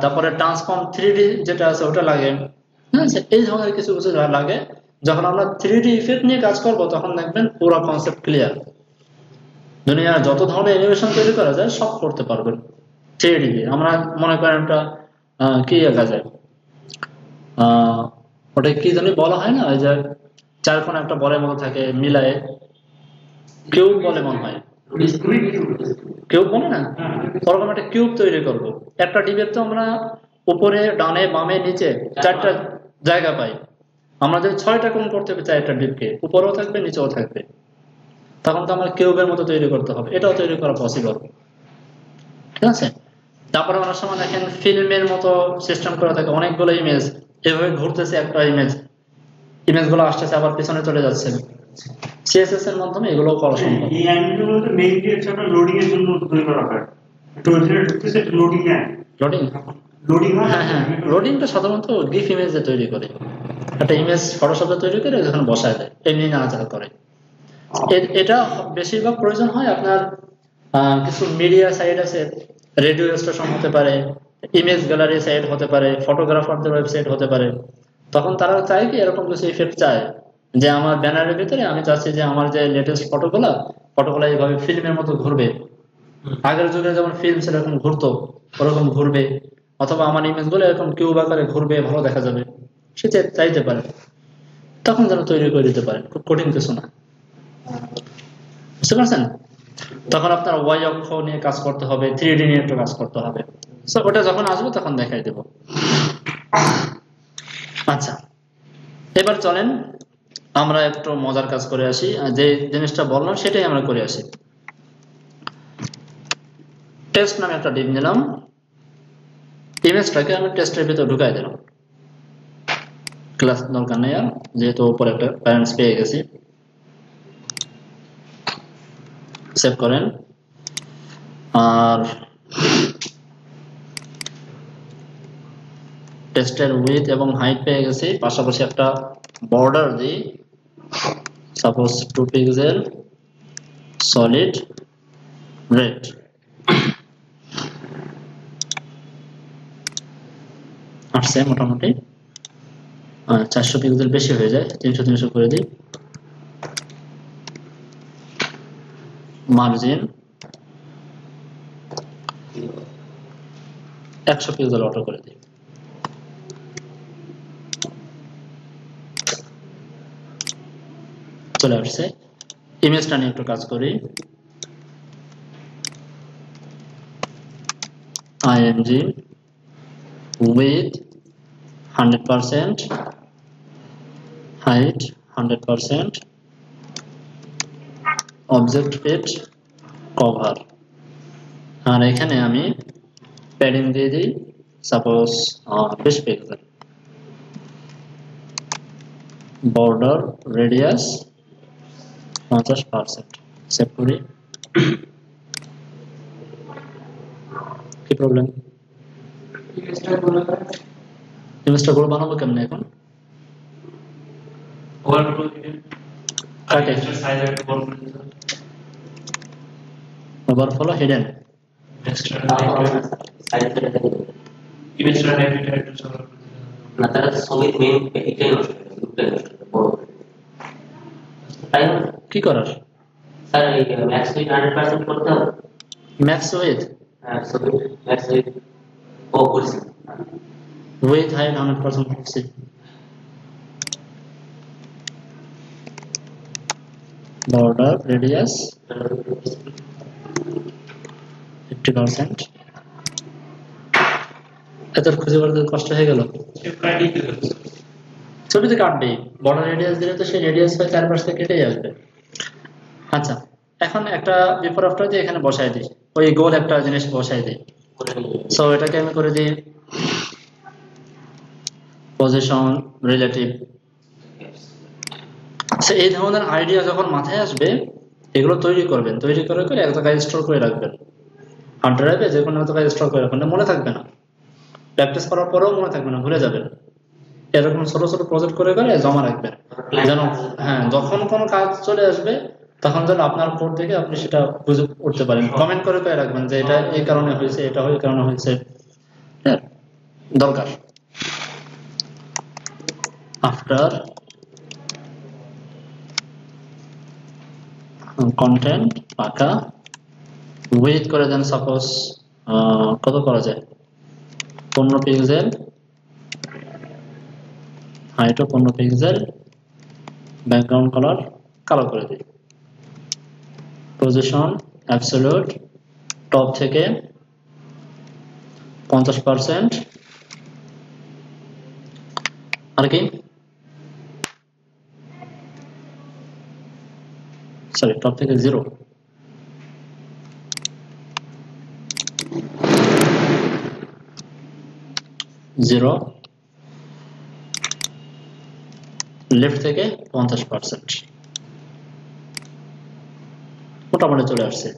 তারপরে ট্রান্সফর্ম 3D যেটা আছে ওটা লাগে। হ্যাঁ, এই ধরনের কিছু কিছু লাগে। যখন আমরা 3D ইফেক্ট নিয়ে কাজ করব, তখন দেখবেন পুরো কনসেপ্ট ক্লিয়ার। দুনিয়ার যত ধরনের অ্যানিমেশন তৈরি করা যায় সব করতে পারবেন 3D দিয়ে। আমরা মনে করেন একটা কি আঁকা যায়, ওটা কি জানি বলা হয় না, ওই যে চার কোণে একটা বলের মতো থাকে মিলায়ে, কিউব বলে মনে হয়, কিউব বলে না, ওরকম একটা কিউব তৈরি করব। একটা ডিবের তো আমরা উপরে ডানে বামে নিচে 4টা জায়গা পাই। আমরা যদি 6টা কোণ করতে চাই একটা ডিবকে, উপরেও থাকবে নিচেও থাকবে, তখন তো আমার কিউবের মতো তৈরি করতে হবে। এটাও তৈরি করা পসিবল, ঠিক আছে? তারপরে অনেক সময় দেখেন ফিল্মের মতো সিস্টেম করা থাকে, অনেকগুলো ইমেজ এভাবে ঘুরতেছে, একটা ইমেজগুলো আসতেছে আবার পিছনে চলে যাচ্ছে। সিএসএস এর মাধ্যমে এগুলো করা সম্ভব। এই অ্যানিমেশন বলতে মেইনলি হচ্ছে আপনার লোডিং এর জন্য তৈরি করা হয়। একটু ওইখানে ঢুকতেছে লোডিং এ, লোডিং হয়। হ্যাঁ হ্যাঁ, লোডিংটা সাধারণত গিফ ইমেজে তৈরি করে, একটা ইমেজ ফটোশপে তৈরি করে যখন বসায় দেয়, এমনি নাড়াচাড়া করে। এটা বেশিরভাগ প্রয়োজন হয় আপনার কিছু মিডিয়া সাইট আছে, রেডিও স্টেশন হতে পারে, ইমেজ গ্যালারি সাইট হতে পারে, ফটোগ্রাফারদের ওয়েবসাইট হতে পারে। তখন তারা চায় কি, এরকম কিছু ইফেক্ট চায় যে আমার ব্যানারের ভিতরে আমি চাচ্ছি যে আমার যে লেটেস্ট ফটোগুলো এইভাবে ফিল্মের মতো ঘুরবে। আগের যুগে যেমন ফিল্ম সেরকম ঘুরতো, ওরকম ঘুরবে, অথবা আমার ইমেজ গুলো এরকম কিউব আকারে ঘুরবে, ভালো দেখা যাবে, সে চাইতে পারে। তখন যেন তৈরি করে দিতে পারে, খুব কঠিন কিছু না, বুঝতে পারছেন? তখন আপনার ওয়াই অক্ষ নিয়ে কাজ করতে হবে, 3D নিয়ে একটু কাজ করতে হবে। ওটা যখন আসবে তখন দেখাই দেব। আচ্ছা, এবার চলেন আমরা একটু মজার কাজ করে আসি। যে জিনিসটা বললাম সেটাই আমরা করে আসি। টেস্ট নামে একটা ডিপ নিলাম, ইমেজটাকে আমি টেস্টের ভিতরে ঢুকাই দিলাম। ক্লাস দরকার নেই আর, যেহেতু উপরে একটা প্যারেন্টস পেয়ে গেছি। সেভ করেন। আর টেস্টের উইডথ এবং হাইট পেয়ে গেছি, পাশাপাশি একটা বর্ডার দিই, সাপোজ 2 পিক্সেল সলিড রেড। আসছে মোটামুটি 400 পিক্সেল, বেশি হয়ে যায়, 300 করে দিই। মার্জিন 100 পিক্সেল অটো করে দিই। চলে আসছে। ইমেজটা নিয়ে একটু কাজ করি। img width 100%, height 100%, object fit cover। আর এখানে আমি প্যাডিং দিয়ে দিই suppose 20 pixel, border radius 50%। Save করি। কি প্রবলেম? ইমেজটা গুলো বানাবো কেমনে এখন? Overflow hidden. না তারা ছবির মেইন এটাই নষ্ট করে গ্রুপটাই নষ্ট করে তাই না কি করার? স্যার এই ম্যাক্স উইথ 100% করতে হবে। ম্যাক্স উইথ ছবি ম্যাক্স উইথ ও করছি উইথ হাইট 100% করছি। Border radius 50%। এত খুঁজে করতে কষ্ট হয়ে গেল। ছবিতে কাটবে, বর্ডার রেডিয়াস দিলে তো সেই রেডিয়াস হয় চারপাশ থেকে কেটেই আসবে। আচ্ছা, এখন একটা বিফোর আফটার দিয়ে এখানে বসাই দিই, ওই গোল একটা জিনিস বসাই দিই। সো এটাকে আমি করে দিই পজিশন রিলেটিভ। এই ধরনের আইডিয়া যখন মাথায় আসবে এগুলো তৈরি করবেন, তৈরি করে করে এক জায়গায় স্টোর করে রাখবেন। হার্ড ড্রাইভে যে কোনো জায়গায় স্টোর করে রাখবেন, মনে থাকবে না, প্র্যাকটিস করার পরেও মনে থাকবে না, ভুলে যাবেন। এরকম ছোট ছোট প্রজেক্ট করে করে জমা রাখবেন, যেন হ্যাঁ যখন কোনো কাজ চলে আসবে তখন যেন আপনার কোড থেকে আপনি সেটা বুঝে উঠতে পারেন। কমেন্ট করে করে রাখবেন যে এটা এই কারণে হয়েছে, এটা এই কারণে হয়েছে, হ্যাঁ দরকার। আফটার কন্টেন্ট পাকা উইথ করে দেন সাপোজ কত করা যায়, 15 পিক্সেল, হাইটও 15 পিক্সেল, ব্যাকগ্রাউন্ড কালার কালো করে দিই, পজিশন অ্যাবসলিউট টপ থেকে 50%, আর কি সরি টপ থেকে 0, লেফট থেকে 50%। মোটামুটি চলে আসছে।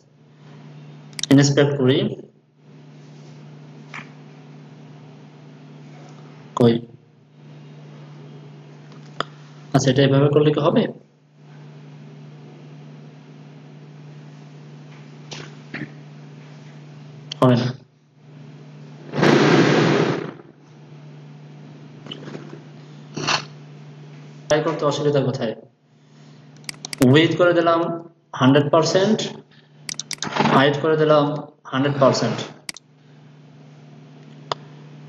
ইন্সপেক্ট করি, কই আচ্ছা এটা এভাবে করলে কি হবে? হবে না। ট্রাই করতে অসুবিধা কোথায়? উইথ করে দিলাম 100%, হাইট করে দিলাম 100%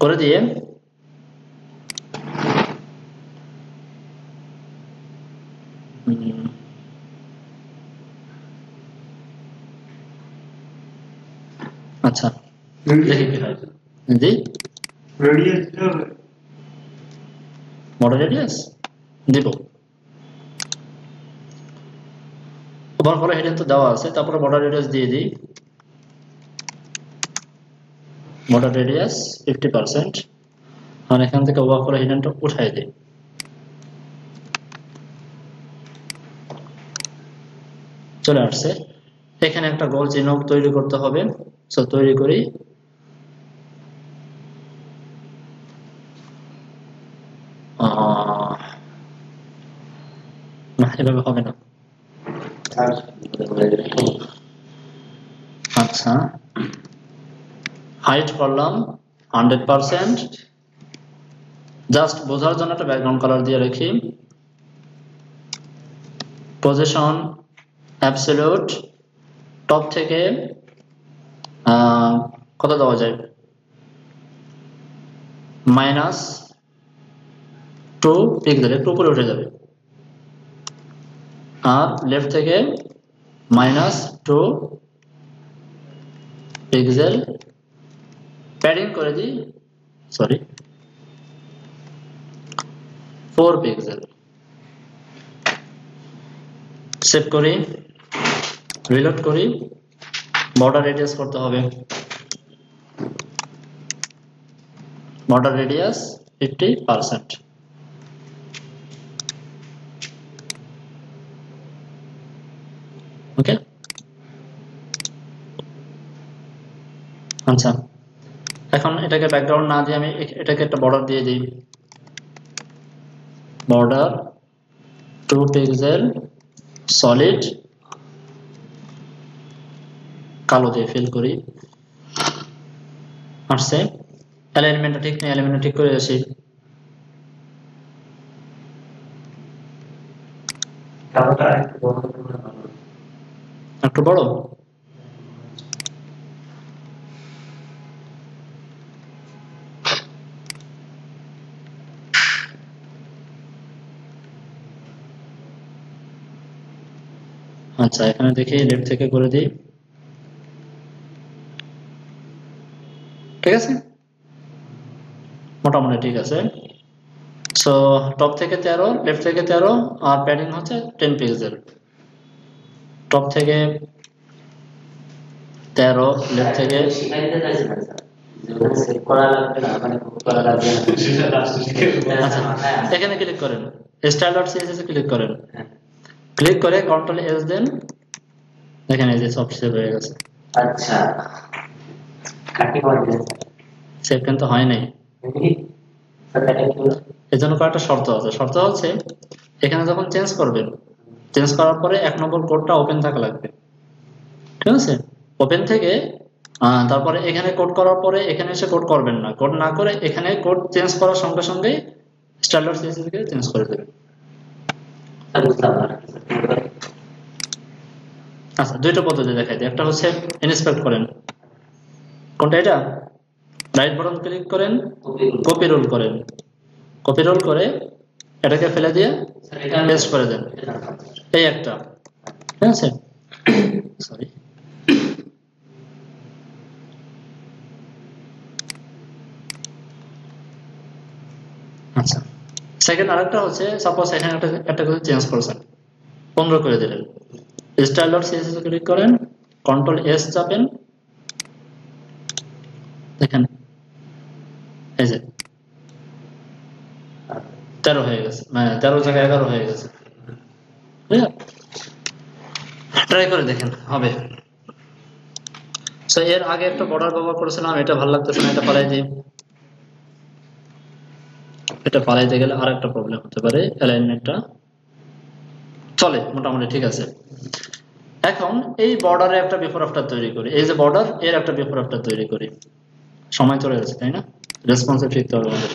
করে দিয়ে আচ্ছা দেখি কি হয়। জি রেডিয়াস দিতে হবে, বর্ডার রেডিয়াস দিব, ওভারফ্লো হিডেন তো দেওয়া আছে, তারপরে বর্ডার রেডিয়াস দিয়ে দিই, বর্ডার রেডিয়াস 50%, আর এখান থেকে ওভারফ্লো হিডেনটা উঠাই দিই। চলে আসছে। এখানে একটা গোল চিহ্ন তৈরি করতে হবে, সো তৈরি করি। না এভাবে হবে না। আচ্ছা হাইট করলাম 100%, জাস্ট বোঝার জন্য একটা ব্যাকগ্রাউন্ড কালার দিয়ে রাখি, পজিশন অ্যাবসলিউট টপ থেকে কত দেওয়া যায়, -2 পিক্সেল, একটু উপরে উঠে যাবে, আর লেফট থেকে -2 পিক্সেল প্যাডিং করে দিই, সরি 4 পিক্সেল। সেভ করি, রিলোড করি, বর্ডার রেডিয়াস করতে হবে, বর্ডার রেডিয়াস 50%। ওকে, আচ্ছা এখন এটাকে ব্যাকগ্রাউন্ড না দিয়ে আমি এটাকে একটা বর্ডার দিয়ে দিই, বর্ডার 2 পিক্সেল সলিড, কালো দিয়ে ফিল করি, আসছে। অ্যালাইনমেন্টটা ঠিক নেই, অ্যালাইনমেন্টটা ঠিক করে আসি। একটু বড়, আচ্ছা এখানে দেখি লেফট থেকে করে দিই, ঠিক আছে, মোটামুটি ঠিক আছে। সো টপ থেকে 13, লেফট থেকে 13, আর প্যাডিং হচ্ছে 10 পিক্সেল। টপ থেকে 13, লেফট থেকে শিখাইতে চাইছি না স্যার, যেখানে সেভ করা লাগবে না মানে করা লাগবে না সেটা লাস্টে শিখে আচ্ছা এখানে ক্লিক করেন, style.css এ ক্লিক করেন, ক্লিক করে কন্ট্রোল এস দেন, দেখেন এই যে সব সেভ হয়ে গেছে। আচ্ছা কাটি করে দিন সেভ কিন্তু হয় নাই, স্যার এটা কি হলো? এর জন্য কয়েকটা শর্ত আছে। শর্ত হচ্ছে এখানে যখন চেঞ্জ করবেন, চেঞ্জ করার পরে 1 নম্বর কোডটা ওপেন থাকা লাগবে, ঠিক আছে। ওপেন থেকে তারপরে এখানে কোড করার পরে এখানে এসে কোড করবেন না, কোড না করে এখানে কোড চেঞ্জ করার সঙ্গে সঙ্গে style.css কে চেঞ্জ করে দেবেন। স্যার বুঝলাম না আচ্ছা দুইটা পদ্ধতি দেখাই দিই। একটা হচ্ছে ইন্সপেক্ট করেন, কোনটা এটা, রাইট বাটন ক্লিক করেন, কপি রোল করেন, কপি রোল করে এটাকে ফেলে দিয়ে পেস্ট করে দেন, এই একটা, ঠিক আছে। সরি আচ্ছা সেকেন্ড আরেকটা হচ্ছে, সাপোজ এখানে একটা কিছু চেঞ্জ করেছেন, 15 করে দিলেন, style.css এ ক্লিক করেন, কন্ট্রোল এস চাপেন, দেখেন এই যে 13 হয়ে গেছে, মানে 13 জায়গায় 11 হয়ে গেছে। ট্রাই করে দেখেন হবে। সো এর আগে একটা বর্ডার ব্যবহার করেছিলাম, এটা ভালো লাগতেছে না, এটা পালাই দিই। এটা পালাইতে গেলে আর একটা প্রবলেম হতে পারে, অ্যালাইনমেন্টটা চলে মোটামুটি ঠিক আছে। এখন এই বর্ডারে একটা বিফোর আফটার তৈরি করি, এই যে বর্ডার এর একটা বিফোর আফটার তৈরি করি। সময় চলে যাচ্ছে তাই না, রেসপন্সিভ শিখতে হবে আমাদের।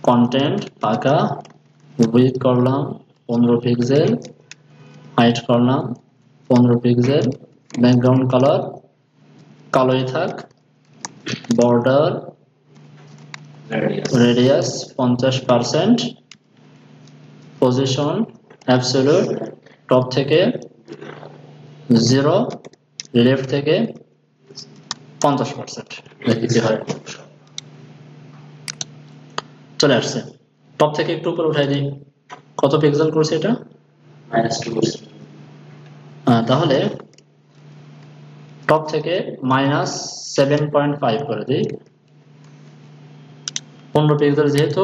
কন্টেন্ট পাকা, উইথ করলাম 15 পিক্সেল, হাইট করলাম 15 পিক্সেল, ব্যাকগ্রাউন্ড কালার কালোই থাক, border radius 50%, position absolute, top থেকে 0, লেফট থেকে 50%, দেখি কি হয়। চলে আসছে। টপ থেকে একটু উপরে উঠাই দিই, কত পিক্সেল করছে এটা, -2 তাহলে টপ থেকে -7.5 করে দিই, 15 পিক্সেল যেহেতু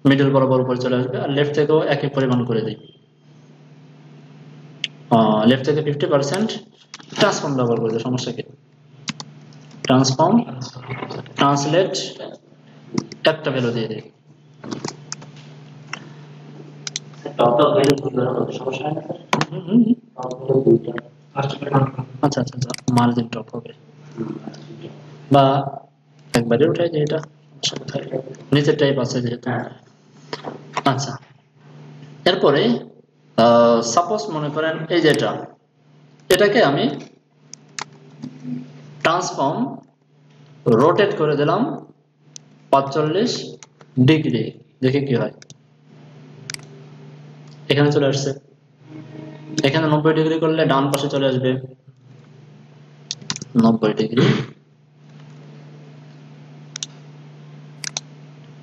মিডল বরাবর উপরে চলে আসবে, আর লেফট থেকেও একই পরিমাণ করে দিই, লেফট থেকে 50%, ট্রান্সফর্ম ব্যবহার করতে সমস্যা কি, ট্রান্সফর্ম ট্রান্সলেট একটা ভ্যালু দিয়ে দিই, টপ ভ্যালু সমস্যা হয় না আচ্ছা আচ্ছা আচ্ছা মার্জিন টপ হবে, বা একবারে উঠাই দিই, এটা নিচের টাইপ আছে যেহেতু। আচ্ছা এরপরে সাপোজ মনে করেন এই যেটা, এটাকে আমি ট্রান্সফর্ম রোটেট করে দিলাম 45 ডিগ্রি, দেখি কি হয়। এখানে চলে আসছে, এখানে 90 ডিগ্রি করলে ডান পাশে চলে আসবে 90 ডিগ্রি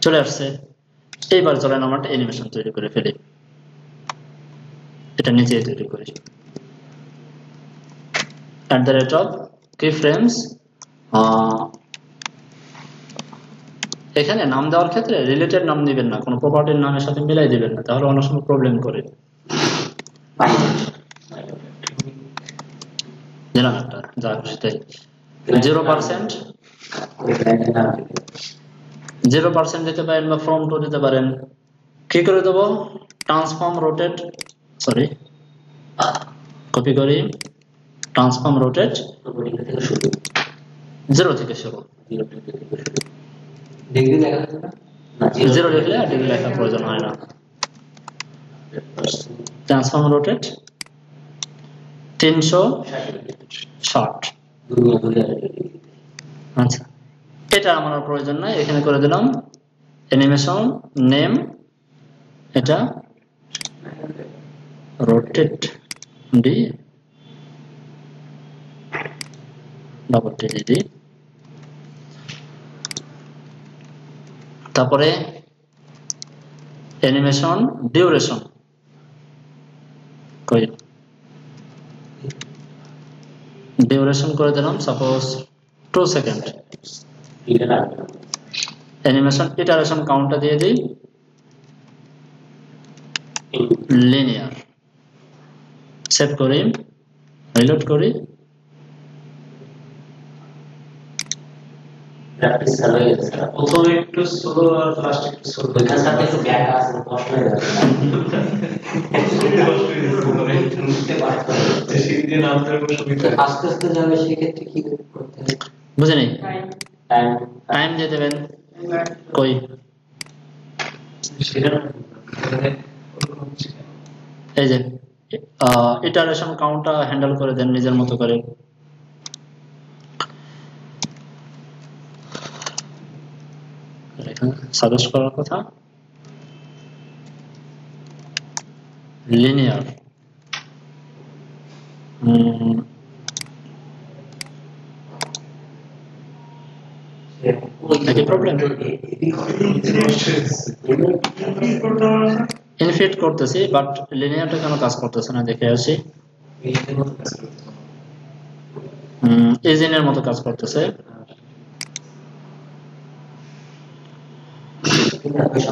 চলে আসছে। এইবার চলেন আমরা একটা অ্যানিমেশন তৈরি করে ফেলি, এটা নিচে তৈরি করি। @ keyframes, এখানে নাম দেওয়ার ক্ষেত্রে রিলেটেড নাম দিবেন না, কোনো প্রপার্টির নামের সাথে মিলাই দিবেন না, তাহলে অনেক সময় প্রবলেম করে। দিলাম একটা যা খুশি তাই। 0% দিতে পারেন বা ফ্রম টু দিতে পারেন। কি করে দেবো? ট্রান্সফর্ম রোটেট, সরি কপি করি, ট্রান্সফর্ম রোটেট 0 থেকে শুরু। 0 লিখলে আর ডিগ্রি লেখার প্রয়োজন হয় না। Transform rotate 360। আচ্ছা, এটা আমার প্রয়োজন নাই, এখানে করে দিলাম অ্যানিমেশন নেম, এটা রোটেট ডি ডাবল টি। তারপরে অ্যানিমেশন ডিউরেশন কই, ডিউরেশন করে দিলাম সাপোজ 2 সেকেন্ড। অ্যানিমেশন ইটারেশন কাউন্টটা দিয়ে দিই লিনিয়ার। সেভ করি, রিলোড করি। প্রথমে একটু স্লো আর লাস্ট একটু স্লো। ওইখানে সাথে একটু ব্যাক আছে, কষ্ট হয়ে যাচ্ছে। আস্তে আস্তে যাবে, সেক্ষেত্রে কি করতে হবে বুঝেনি? টাইম টাইম দিয়ে দেবেন কই, এই যে ইটারেশন কাউন্টটা হ্যান্ডেল করে দেন নিজের মতো করে। সাজেস্ট করার কথা লিনিয়ার, একই প্রবলেম। ইনফিট করতেছি বাট লিনিয়ারটা কেন কাজ করতেছে না দেখে আসি। ইজিনের মতো কাজ করতেছে।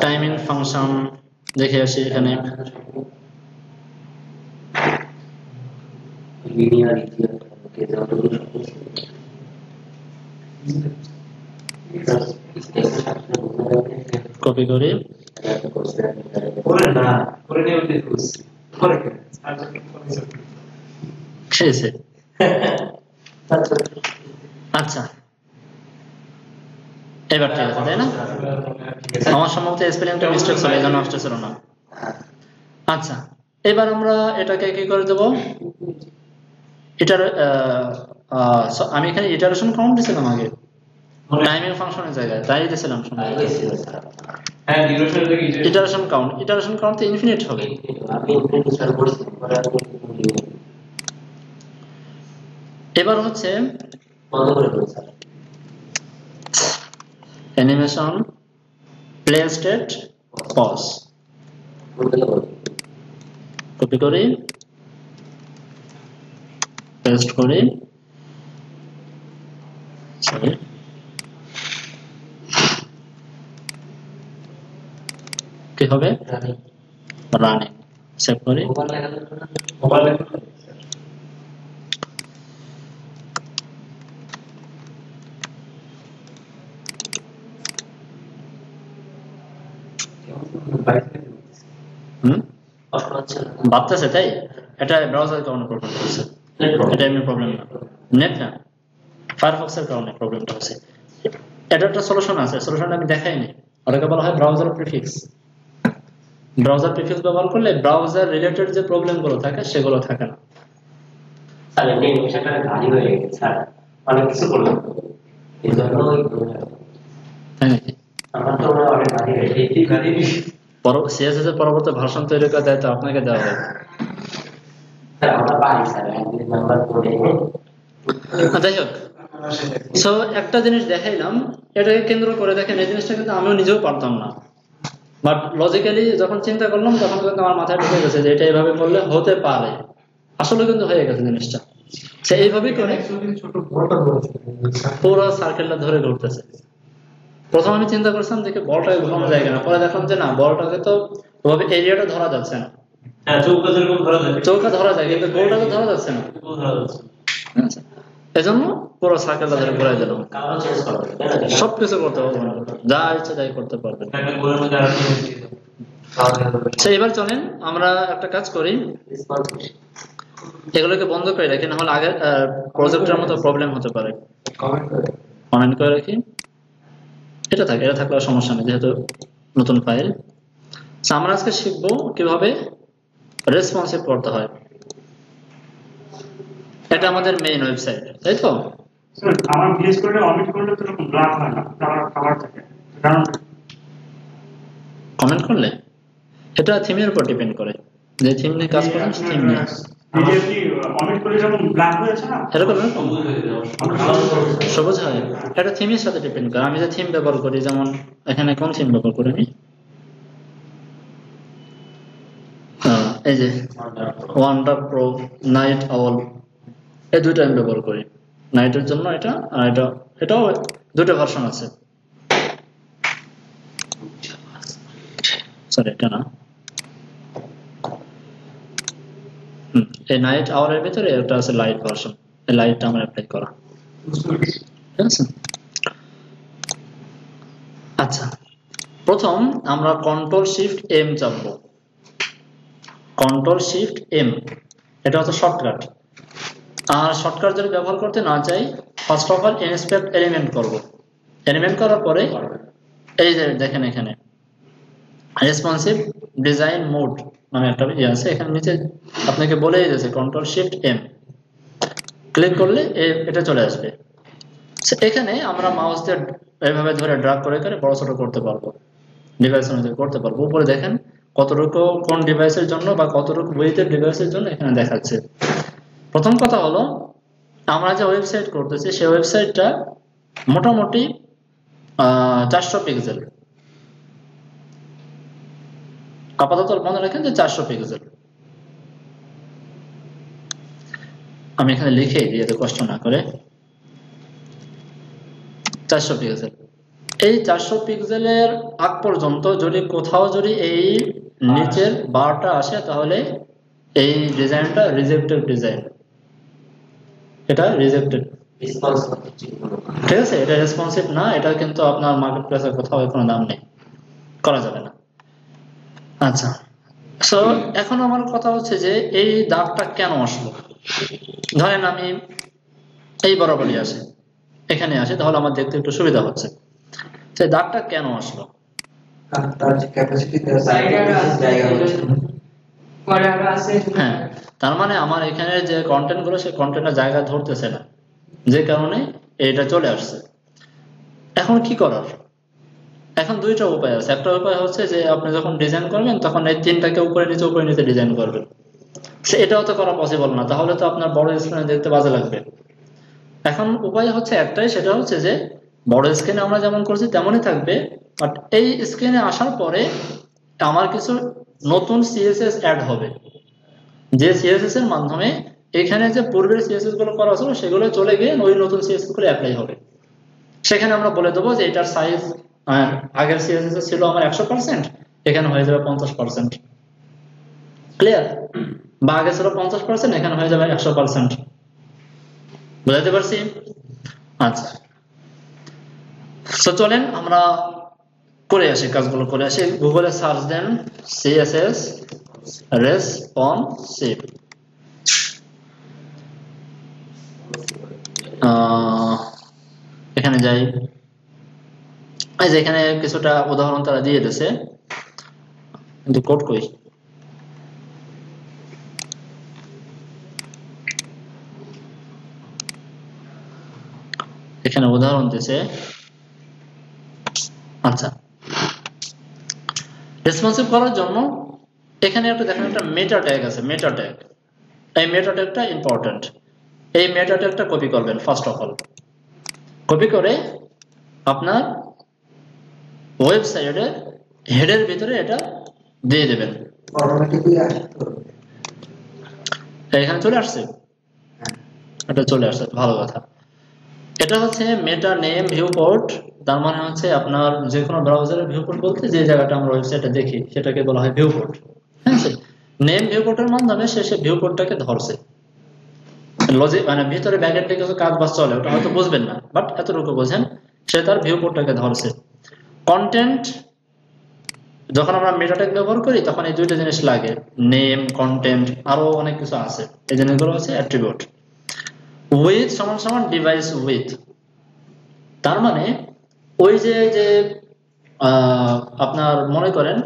টাইমিং ফাংশন দেখে আসি এখানে। কপি করি, আচ্ছা এবার ঠিক আছে তাই না? আমার সম্ভবত স্পেলিংটা মিস্টেক ছিল, এই জন্য আসতেছিল না। আচ্ছা, এবার আমরা এটাকে কি করে দেবো? এটার আমি এখানে ইটারেশন কাউন্ট দিছিলাম আগে, টাইমিং ফাংশনের জায়গায় তাই দিছিলাম। হ্যাঁ, ইটারেশন কাউন্ট তো ইনফিনিট হবে। এবার হচ্ছে animation play state pause, copy করি, পেস্ট করি, সরি কি হবে? রানিং। সেভ করি, ভাবতেছে তাই এটা ব্রাউজার কারণে প্রবলেম হচ্ছে, এটা এমনি প্রবলেম না, নেট না, ফায়ারফক্সের কারণে প্রবলেমটা হচ্ছে। এটা একটা সলিউশন আছে, সলিউশনটা আমি দেখাইনি। ওটাকে বলা হয় ব্রাউজার প্রিফিক্স। ব্রাউজার প্রিফিক্স ব্যবহার করলে ব্রাউজার রিলেটেড যে প্রবলেমগুলো থাকে সেগুলো থাকে না। স্যার এমনি সেটা গাড়ি হয়ে গেছে স্যার, অনেক কিছু করলাম এই জন্য তাই নাকি? আমার তো অনেক গাড়ি হয়ে গেছে। সিএসএস এর পরবর্তী ভার্সন তৈরি করার দায়িত্ব আপনাকে দেওয়া হবে। স্যার আমরা পারি স্যার একদিন নাম্বার করে যাই হোক, সো একটা জিনিস দেখাইলাম, এটাকে কেন্দ্র করে দেখেন এই জিনিসটা কিন্তু আমিও নিজেও পারতাম না, বাট লজিক্যালি যখন চিন্তা করলাম তখন কিন্তু আমার মাথায় ঢুকে গেছে যে এটা এইভাবে করলে হতে পারে, আসলে কিন্তু হয়ে গেছে জিনিসটা। সে এইভাবেই করে ছোট বলটা বলছে পুরো সার্কেলটা ধরে ঘুরতেছে। প্রথম আমি চিন্তা করছিলাম দেখে বলটাকে ঘুরানো যায় কিনা, পরে দেখলাম যে না, বলটাকে তো ওভাবে এরিয়াটা ধরা যাচ্ছে না, হ্যাঁ চৌকা যেরকম ধরা যায় চৌকা ধরা যায় কিন্তু গোলটাকে ধরা যাচ্ছে না, এরকম ধরা যাচ্ছে। আচ্ছা, এজন্য পুরো সার্কেলটা ধরে ঘুরাই দিলাম। কালার চেঞ্জ করা যাবে তাই না? সবকিছু করতে পারবেন, যা ইচ্ছে তাই করতে পারবেন। একটা গোলের মধ্যে আরেকটা মিশিয়ে দাও। তাহলে হবে। আচ্ছা, এবার চলেন আমরা একটা কাজ করি, এগুলোকে বন্ধ করে রাখি, না হলে আগের প্রজেক্টের মতো প্রবলেম হতে পারে। কমেন্ট করে কমেন্ট করে রাখি, এটা থাকলে আর সমস্যা নেই যেহেতু নতুন ফাইল। আমরা আজকে শিখবো কিভাবে রেসপন্সিভ করতে হয়। এটা আমাদের মেইন ওয়েবসাইট, তাই তো? স্যার আমার ভিএস কোডে অমিট করলে তো এরকম ব্ল্যাক হয় না, কালার থাকে, কারণ কমেন্ট করলে এটা থিমের উপর ডিপেন্ড করে, যে থিম নিয়ে কাজ করেন থিম নিয়ে ভিডিওটি অমিট করলে যখন ব্ল্যাক হয়েছে না, এরকম না? সবুজ হয়ে যাওয়া। সবুজ হয়, এটা থিমের সাথে ডিপেন্ড করে। আমি যে থিম ব্যবহার করি, যেমন এখানে কোন থিম ব্যবহার করি আমি, এই যে ওয়ান্ডার প্রো, নাইট আউল, এই দুইটা আমি ব্যবহার করি। নাইটের জন্য এটা, আর এটাও দুটো ভার্সন আছে। সরি, এটা না, এই নাইট আওয়ারের ভিতরে একটা আছে লাইট ভার্সন, এই লাইটটা আমরা অ্যাপ্লাই করা, ঠিক আছে? আচ্ছা, প্রথম আমরা কন্ট্রোল শিফট এম চাপবো। কন্ট্রোল শিফট এম, এটা হচ্ছে শর্টকাট। আর শর্টকাট যদি ব্যবহার করতে না চাই, first of all inspect element করব। এলিমেন্ট করার পরে এই যে দেখেন এখানে রেসপন্সিভ ডিজাইন মোড মানে একটা ইয়ে আছে, এখানে নিচে আপনাকে বলেই দিয়েছে কন্ট্রোল শিফট এম, ক্লিক করলে এটা চলে আসবে। এখানে আমরা মাউস দিয়ে এইভাবে ধরে ড্র্যাগ করে করে বড় ছোট করতে পারবো, ডিভাইস অনুযায়ী করতে পারবো। উপরে দেখেন কতটুকু কোন ডিভাইসের জন্য বা কতটুকু উইথের ডিভাইসের জন্য এখানে দেখাচ্ছে। প্রথম কথা হলো, আমরা যে ওয়েবসাইট করতেছি সেই ওয়েবসাইটটা মোটামুটি 400 পিক্সেল, আপাতত মনে রাখেন যে 400 পিক্সেল। আমি এখানে লিখে দিই এত কষ্ট না করে, 400 পিক্সেল। এই 400 পিক্সেলের আগ পর্যন্ত যদি কোথাও যদি এই নিচের বারটা আসে, তাহলে এই ডিজাইনটা রিজেক্টেড ডিজাইন, এটা রিজেক্টেড, ঠিক আছে? এটা রেসপন্সিভ না, এটা কিন্তু আপনার মার্কেট প্লেসে কোথাও কোনো দাম নেই, করা যাবে না। আচ্ছা, সো এখন আমার কথা হচ্ছে যে এই দাগটা কেন আসলো। ধরেন আমি এই বরাবরই আসে, এখানে আসে, তাহলে আমার দেখতে একটু সুবিধা হচ্ছে। সেই দাগটা কেন আসলো? তার যে ক্যাপাসিটি হ্যাঁ, তার মানে আমার এখানে যে কন্টেন্ট গুলো সেই কন্টেন্টের জায়গা ধরতেছে না, যে কারণে এটা চলে আসছে। এখন কি করার? এখন দুইটা উপায় আছে। একটা উপায় হচ্ছে যে আপনি যখন ডিজাইন করবেন তখন এই তিনটাকে উপরে নিচে ডিজাইন করবেন। এটাও তো করা পসিবল না, তাহলে তো আপনার বড় স্ক্রিনে দেখতে বাজে লাগবে। এখন উপায় হচ্ছে একটাই, সেটা হচ্ছে যে বড় স্ক্রিনে আমরা যেমন করছি তেমনই থাকবে, বাট এই স্ক্রিনে আসার পরে আমার কিছু নতুন সিএসএস অ্যাড হবে, যে সিএসএস এর মাধ্যমে এখানে যে পূর্বের সিএসএস গুলো করা ছিল সেগুলো চলে গিয়ে ওই নতুন সিএসএস গুলো অ্যাপ্লাই হবে। সেখানে আমরা বলে দেবো যে এটার সাইজ আগের সিএসএস ছিল আমার 100%, এখানে হয়ে যাবে 50%, ক্লিয়ার? বা আগে ছিল 50%, এখানে হয়ে যাবে 100%। বুঝাতে পারছি? আচ্ছা, তো চলেন আমরা করে আসি, কাজগুলো করে আসি। গুগলে সার্চ দেন সিএসএস রেসপন্সিভ, এখানে যাই। এই যে এখানে কিছুটা উদাহরণ তারা দিয়ে দিয়েছে, কিন্তু কোড কই? এখানে উদাহরণ দিয়েছে। আচ্ছা, রেসপন্সিভ করার জন্য এখানে একটা দেখেন একটা মেটা ট্যাগ আছে, মেটা ট্যাগ। এই মেটা ট্যাগটা ইম্পর্টেন্ট। এই মেটা ট্যাগটা কপি করবেন ফার্স্ট অফ অল। কপি করে আপনার ওয়েবসাইটে হেডের ভিতরে এটা দিয়ে দেবেন। এখানে চলে আসছে, এটা চলে আসছে, ভালো কথা। এটা হচ্ছে মেটা নেম ভিউপোর্ট, তার মানে হচ্ছে আপনার যে কোনো ব্রাউজারের ভিউপোর্ট বলতে যে জায়গাটা আমরা ওয়েবসাইটে দেখি সেটাকে বলা হয় ভিউপোর্ট। হ্যাঁ, নেম ভিউপোর্টের মাধ্যমে সে ভিউপোর্টটাকে ধরছে। লজিক মানে ভিতরে ব্যাকএন্ডে কিছু কাজ বাজ চলে, ওটা হয়তো বুঝবেন না, বাট এতটুকু বোঝেন সে তার ভিউপোর্টটাকে ধরছে। কন্টেন্ট, যখন আমরা মেটা ট্যাগ ব্যবহার করি তখন এই দুইটা জিনিস লাগে, নেম, কন্টেন্ট, আরো অনেক কিছু আছে। এই জিনিসগুলো হচ্ছে অ্যাট্রিবিউট। উইথ সমান সমান ডিভাইস উইথ, তার মানে ওই যে আপনার মনে করেন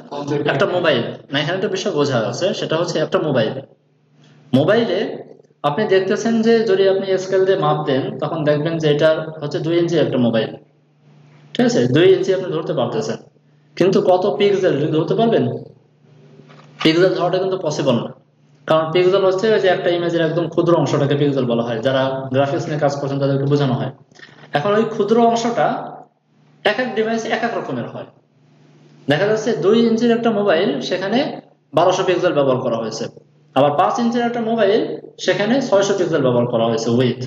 একটা মোবাইল না, এখানে একটা বিষয় বোঝা আছে, সেটা হচ্ছে একটা মোবাইলে আপনি দেখতেছেন যে যদি আপনি স্কেল দিয়ে মাপ দেন তখন দেখবেন যে এটা হচ্ছে 2 ইঞ্চি একটা মোবাইল, ঠিক আছে? 2 ইঞ্চি আপনি ধরতে পারতেছেন, কিন্তু কত পিক্সেল ধরতে পারবেন? পিক্সেল ধরাটা কিন্তু পসিবল না, কারণ পিক্সেল হচ্ছে যে একটা ইমেজের একদম ক্ষুদ্র অংশটাকে পিক্সেল বলা হয়। যারা গ্রাফিক্স নিয়ে কাজ করছেন তাদেরকে বোঝানো হয়। এখন ওই ক্ষুদ্র অংশটা এক এক ডিভাইসে এক এক রকমের হয়। দেখা যাচ্ছে 2 ইঞ্চির একটা মোবাইল, সেখানে 1200 পিক্সেল ব্যবহার করা হয়েছে, আবার 5 ইঞ্চির একটা মোবাইল, সেখানে 600 পিক্সেল ব্যবহার করা হয়েছে উইথ।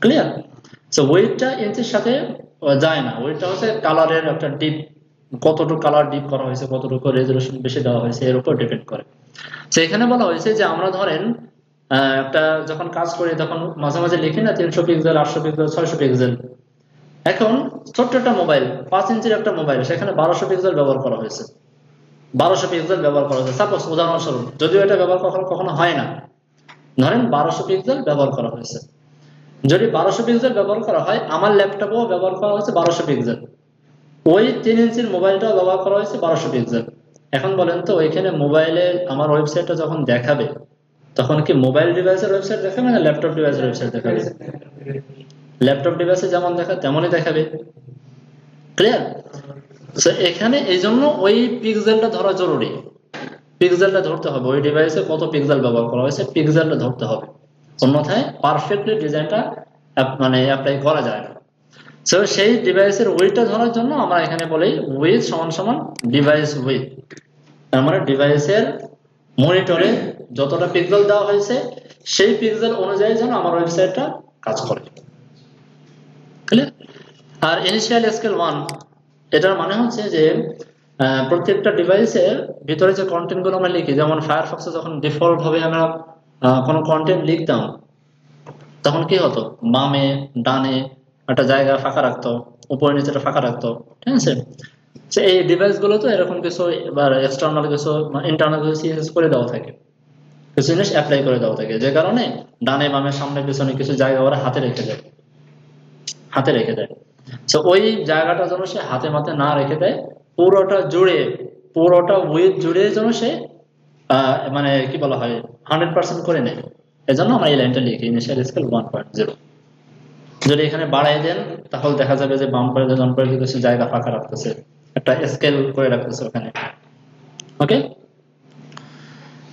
ক্লিয়ার? সো উইথটা ইঞ্চির সাথে যায় না, উইথটা হচ্ছে কালারের একটা ডিপ, কতটুকু কালার ডিপ করা হয়েছে, কতটুকু রেজলিউশন বেশি দেওয়া হয়েছে এর উপর ডিপেন্ড করে। তো এখানে বলা হয়েছে যে আমরা ধরেন একটা যখন কাজ করি তখন মাঝে মাঝে লিখি না 300 পিক্সেল, 800 পিক্সেল, 600 পিক্সেল। এখন ছোট্ট একটা মোবাইল, 5 ইঞ্চির একটা মোবাইল, সেখানে 1200 পিক্সেল ব্যবহার করা হয়েছে। 1200 পিক্সেল ব্যবহার করা হয়েছে, সাপোজ উদাহরণস্বরূপ, যদিও এটা ব্যবহার কখনো হয় না, ধরেন 1200 পিক্সেল ব্যবহার করা হয়েছে। যদি 1200 পিক্সেল ব্যবহার করা হয়, আমার ল্যাপটপেও ব্যবহার করা হয়েছে 1200 পিক্সেল, ওই 3 ইঞ্চির মোবাইলটাও ব্যবহার করা হয়েছে 1200 পিক্সেল। এখন বলেন তো ওইখানে মোবাইলে আমার ওয়েবসাইটটা যখন দেখাবে তখন কি মোবাইল ডিভাইসের ওয়েবসাইট দেখাবে না ল্যাপটপ ডিভাইসের ওয়েবসাইট দেখাবে? ল্যাপটপ ডিভাইসে যেমন দেখায় তেমনই দেখাবে। ক্লিয়ার? সো এখানে এই জন্য ওই পিক্সেলটা ধরা জরুরি, পিক্সেলটা ধরতে হবে, ওই ডিভাইসে কত পিক্সেল ব্যবহার করা হয়েছে পিক্সেলটা ধরতে হবে, অন্যথায় পারফেক্টলি ডিজাইনটা মানে অ্যাপ্লাই করা যায় না। সো সেই ডিভাইসের ওয়েটটা ধরার জন্য আমরা এখানে বলি উইথ সমান সমান ডিভাইস উইথ, তার মানে ডিভাইসের মনিটরে যতটা পিক্সেল দেওয়া হয়েছে সেই পিক্সেল অনুযায়ী যেন আমার ওয়েবসাইটটা কাজ করে। ক্লিয়ার? আর ইনিশিয়াল স্কেল 1, এটার মানে হচ্ছে যে প্রত্যেকটা ডিভাইসের ভিতরে যে কন্টেন্ট গুলো আমরা লিখি, যেমন ফায়ারফক্সে যখন ডিফল্ট ভাবে আমরা কোনো কন্টেন্ট লিখতাম তখন কি হতো, বামে ডানে একটা জায়গা ফাঁকা রাখতো, উপরে নিচেটা ফাঁকা রাখতো, ঠিক আছে? এই ডিভাইস গুলো তো এরকম কিছু এক্সটার্নাল কিছু ইন্টারনাল কিছু সিএসএস করে দেওয়া থাকে, কিছু জিনিস অ্যাপ্লাই করে দেওয়া থাকে, যে কারণে ডানে বামে সামনে পিছনে কিছু জায়গা ওরা হাতে রেখে দেয়। তো ওই জায়গাটা যেন সে হাতে মাতে না রেখে দেয়, পুরোটা উইথ জুড়ে যেন সে মানে কি বলা হয় 100% করে নেয়। এজন্য আমরা এই লাইনটা লিখি ইনিশিয়াল স্কেল 1.0। যদি এখানে বাড়াই দেন তাহলে দেখা যাবে যে বাম পাশে ডান পাশে কিছু জায়গা ফাঁকা রাখতেছে, একটা স্কেল করে রাখতেছে ওখানে। ওকে,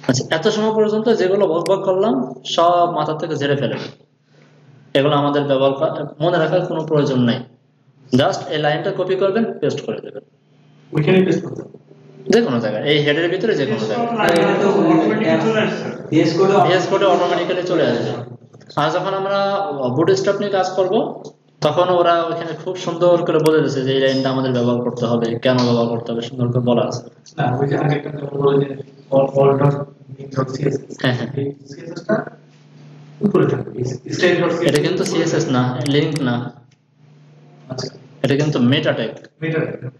আচ্ছা, এত সময় পর্যন্ত যেগুলো বকবক করলাম সব মাথা থেকে ঝেড়ে ফেলে, এগুলো আমাদের মনে রাখার কোনো প্রয়োজন নাই। জাস্ট এই লাইনটা কপি করবেন, পেস্ট করে দেবেন ওইখানে পেস্ট করতে হবে যে কোনো জায়গায়, এই হেডের ভিতরে যে কোনো জায়গায় ভিএস কোডে অটোমেটিক্যালি চলে আসবে। আর যখন আমরা বুটস্ট্র্যাপ নিয়ে কাজ করব তখন ওরা ওখানে খুব সুন্দর করে বলে দিয়েছে যে এই লাইনটা আমাদের ব্যবহার করতে হবে, কেন ব্যবহার করতে হবে, সুন্দর করে বলা আছে। না ওই যে আরেকটা বলে যে all.link.css উপরে থাকবে, style.css এটা কিন্তু সিএসএস না, লিংক না, আচ্ছা এটা কিন্তু মেটা ট্যাগ,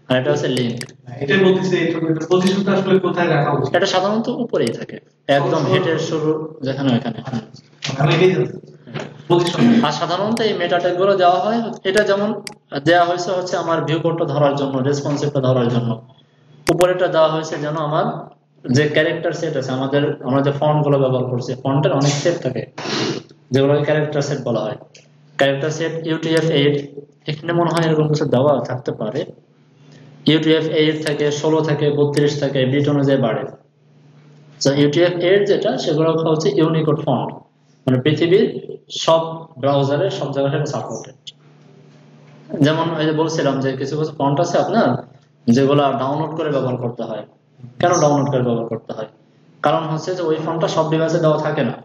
আর এটা হচ্ছে লিংক। এটা বলতেছে এটা পজিশনটা আসলে কোথায় রাখা উচিত? এটা সাধারণত উপরেই থাকে, একদম হেডের শুরু যেখানে ওখানে। আমি এটাই জানি পজিশন। আর সাধারণত এই মেটা ট্যাগ গুলো দেওয়া হয়, এটা যেমন দেওয়া হয়েছে হচ্ছে আমার ভিউপোর্টটা ধরার জন্য, রেসপন্সিভটা ধরার জন্য। উপরেটা দেওয়া হয়েছে যেন আমার যে ক্যারেক্টার সেট আছে, আমরা যে ফন্ট গুলো ব্যবহার করছি, ফন্টের অনেক সেট থাকে যেগুলোকে ক্যারেক্টার সেট বলা হয়। ক্যারেক্টার সেট UTF-8, এখানে মনে হয় এরকম কিছু দেওয়া থাকতে পারে। UTF-8 থাকে, 16 থাকে, 32 থাকে, বিট অনুযায়ী বাড়ে। তো UTF-8 যেটা সেগুলো হচ্ছে ইউনিকোড ফন্ট, মানে পৃথিবীর সব ব্রাউজারে সব জায়গায় সেটা সাপোর্টেড। যেমন ওই যে বলছিলাম যে কিছু কিছু ফন্ট আছে আপনার যেগুলো ডাউনলোড করে ব্যবহার করতে হয়। কেন ডাউনলোড করে ব্যবহার করতে হয়? কারণ হচ্ছে যে ওই ফন্টটা সব ডিভাইসে দেওয়া থাকে না,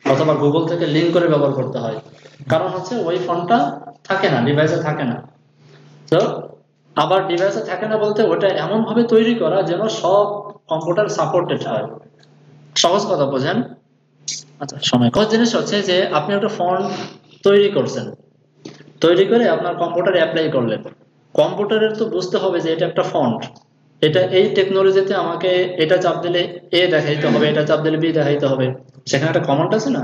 অথবা গুগল থেকে লিঙ্ক করে ব্যবহার করতে হয়। কারণ হচ্ছে ওই ফন্টটা থাকে না, ডিভাইসে থাকে না। তো আবার ডিভাইসে থাকে না বলতে ওটা এমন ভাবে তৈরি করা যেন সব কম্পিউটার সাপোর্টেড হয়। সহজ কথা বোঝেন? আচ্ছা, সময় কত জিনিস হচ্ছে যে আপনি একটা ফন্ট তৈরি করছেন, তৈরি করে আপনার কম্পিউটারে অ্যাপ্লাই করলেন। কম্পিউটারের তো বুঝতে হবে যে এটা একটা ফন্ট, এটা এই টেকনোলজিতে আমাকে এটা চাপ দিলে এ দেখাইতে হবে, এটা চাপ দিলে বি দেখাইতে হবে, সেখানে একটা কমান্ড আছে না?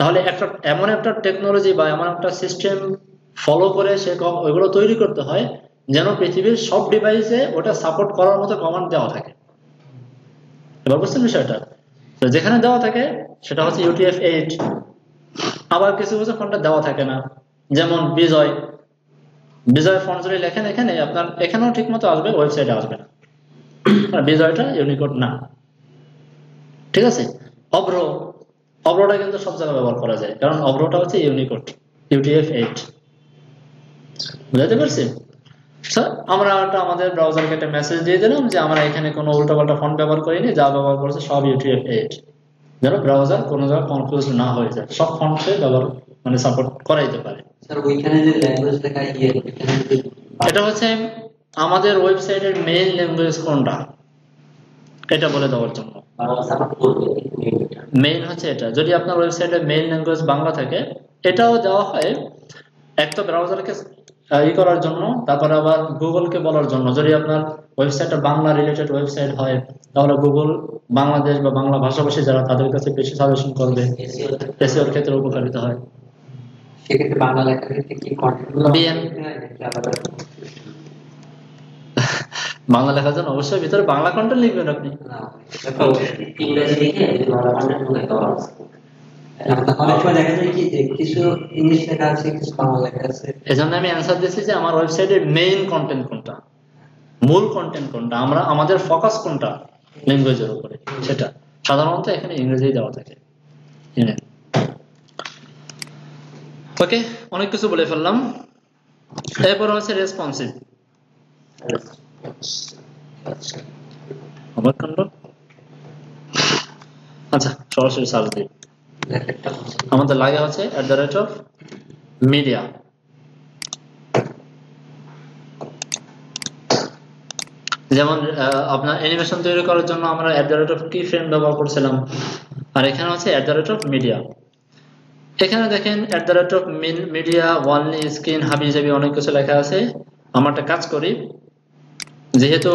তাহলে একটা এমন একটা টেকনোলজি বা এমন একটা সিস্টেম ফলো করে সে ওইগুলো তৈরি করতে হয় যেন পৃথিবীর সব ডিভাইসে ওটা সাপোর্ট করার মতো কমান্ড দেওয়া থাকে। এবার বুঝছেন বিষয়টা? তো যেখানে দেওয়া থাকে সেটা হচ্ছে UTF-8। আবার কিছু কিছু ফন্টে দেওয়া থাকে না, যেমন বিজয় ফন্ট যদি লেখেন এখানে আপনার এখানেও ঠিক মতো আসবে, ওয়েবসাইটে আসবে না, বিজয়টা ইউনিকোড না। ঠিক আছে? অভ্রটা কিন্তু সব জায়গায় ব্যবহার করা যায়, কারণ অভ্রটা হচ্ছে ইউনিকোড, UTF-8। বুঝতে পারছি? আমরা আমাদের ব্রাউজারকে একটা মেসেজ দিয়ে দিলাম যে আমরা এখানে কোনো উল্টাপাল্টা ফন্ট ব্যবহার করিনি, যা ব্যবহার করেছে সব UTF-8, যেন ব্রাউজার কোনো জায়গায় কনফিউজ না হয়ে যায়, সব ফন্টে ব্যবহার মানে সাপোর্ট করাইতে পারে। স্যার ওইখানে যে ল্যাঙ্গুয়েজ লেখা এটা হচ্ছে আমাদের ওয়েবসাইটের মেইন ল্যাঙ্গুয়েজ কোনটা এটা বলে দেওয়ার জন্য। মেইন হচ্ছে এটা। যদি আপনার ওয়েবসাইটের মেইন ল্যাঙ্গুয়েজ বাংলা থাকে, এটাও দেওয়া হয় একটা ব্রাউজারকে করার জন্য, তারপরে আবার গুগলকে বলার জন্য। যদি আপনার ওয়েবসাইটটা বাংলা রিলেটেড ওয়েবসাইট হয় তাহলে গুগল বাংলাদেশ বা বাংলা ভাষাভাষী যারা তাদের কাছে বেশি সাজেশন করবে, এসইওর ক্ষেত্রে উপকারিতা হয়। সেক্ষেত্রে বাংলা লেখার ক্ষেত্রে কি কন্টেন্টগুলো বাংলা লেখার জন্য অবশ্যই ভিতরে বাংলা কন্টেন্ট লিখবেন আপনি। ইংরেজি লিখে বাংলা কন্টেন্ট দেওয়া আছে। অনেক সময় দেখা যায় কি যে কিছু ইংলিশ লেখা আছে, কিছু বাংলা লেখা আছে। এজন্য আমি অ্যান্সার দিচ্ছি যে আমার ওয়েবসাইটের মেইন কন্টেন্ট কোনটা, মূল কন্টেন্ট কোনটা, আমাদের ফোকাস কোনটা ল্যাঙ্গুয়েজের উপরে, সেটা সাধারণত এখানে ইংরেজি দেওয়া থাকে। ওকে, অনেক কিছু বলে ফেললাম। এরপর হচ্ছে রেসপন্সিভ। আচ্ছা, সরাসরি সার্চ দিই। আমাদের লাগে হচ্ছে @media। যেমন আপনার অ্যানিমেশন তৈরি করার জন্য আমরা @keyframe ব্যবহার করছিলাম, আর এখানে হচ্ছে @media। এখানে দেখেন @media, only, skin, হাবিজাবি অনেক কিছু লেখা আছে। আমরা একটা কাজ করি, যেহেতু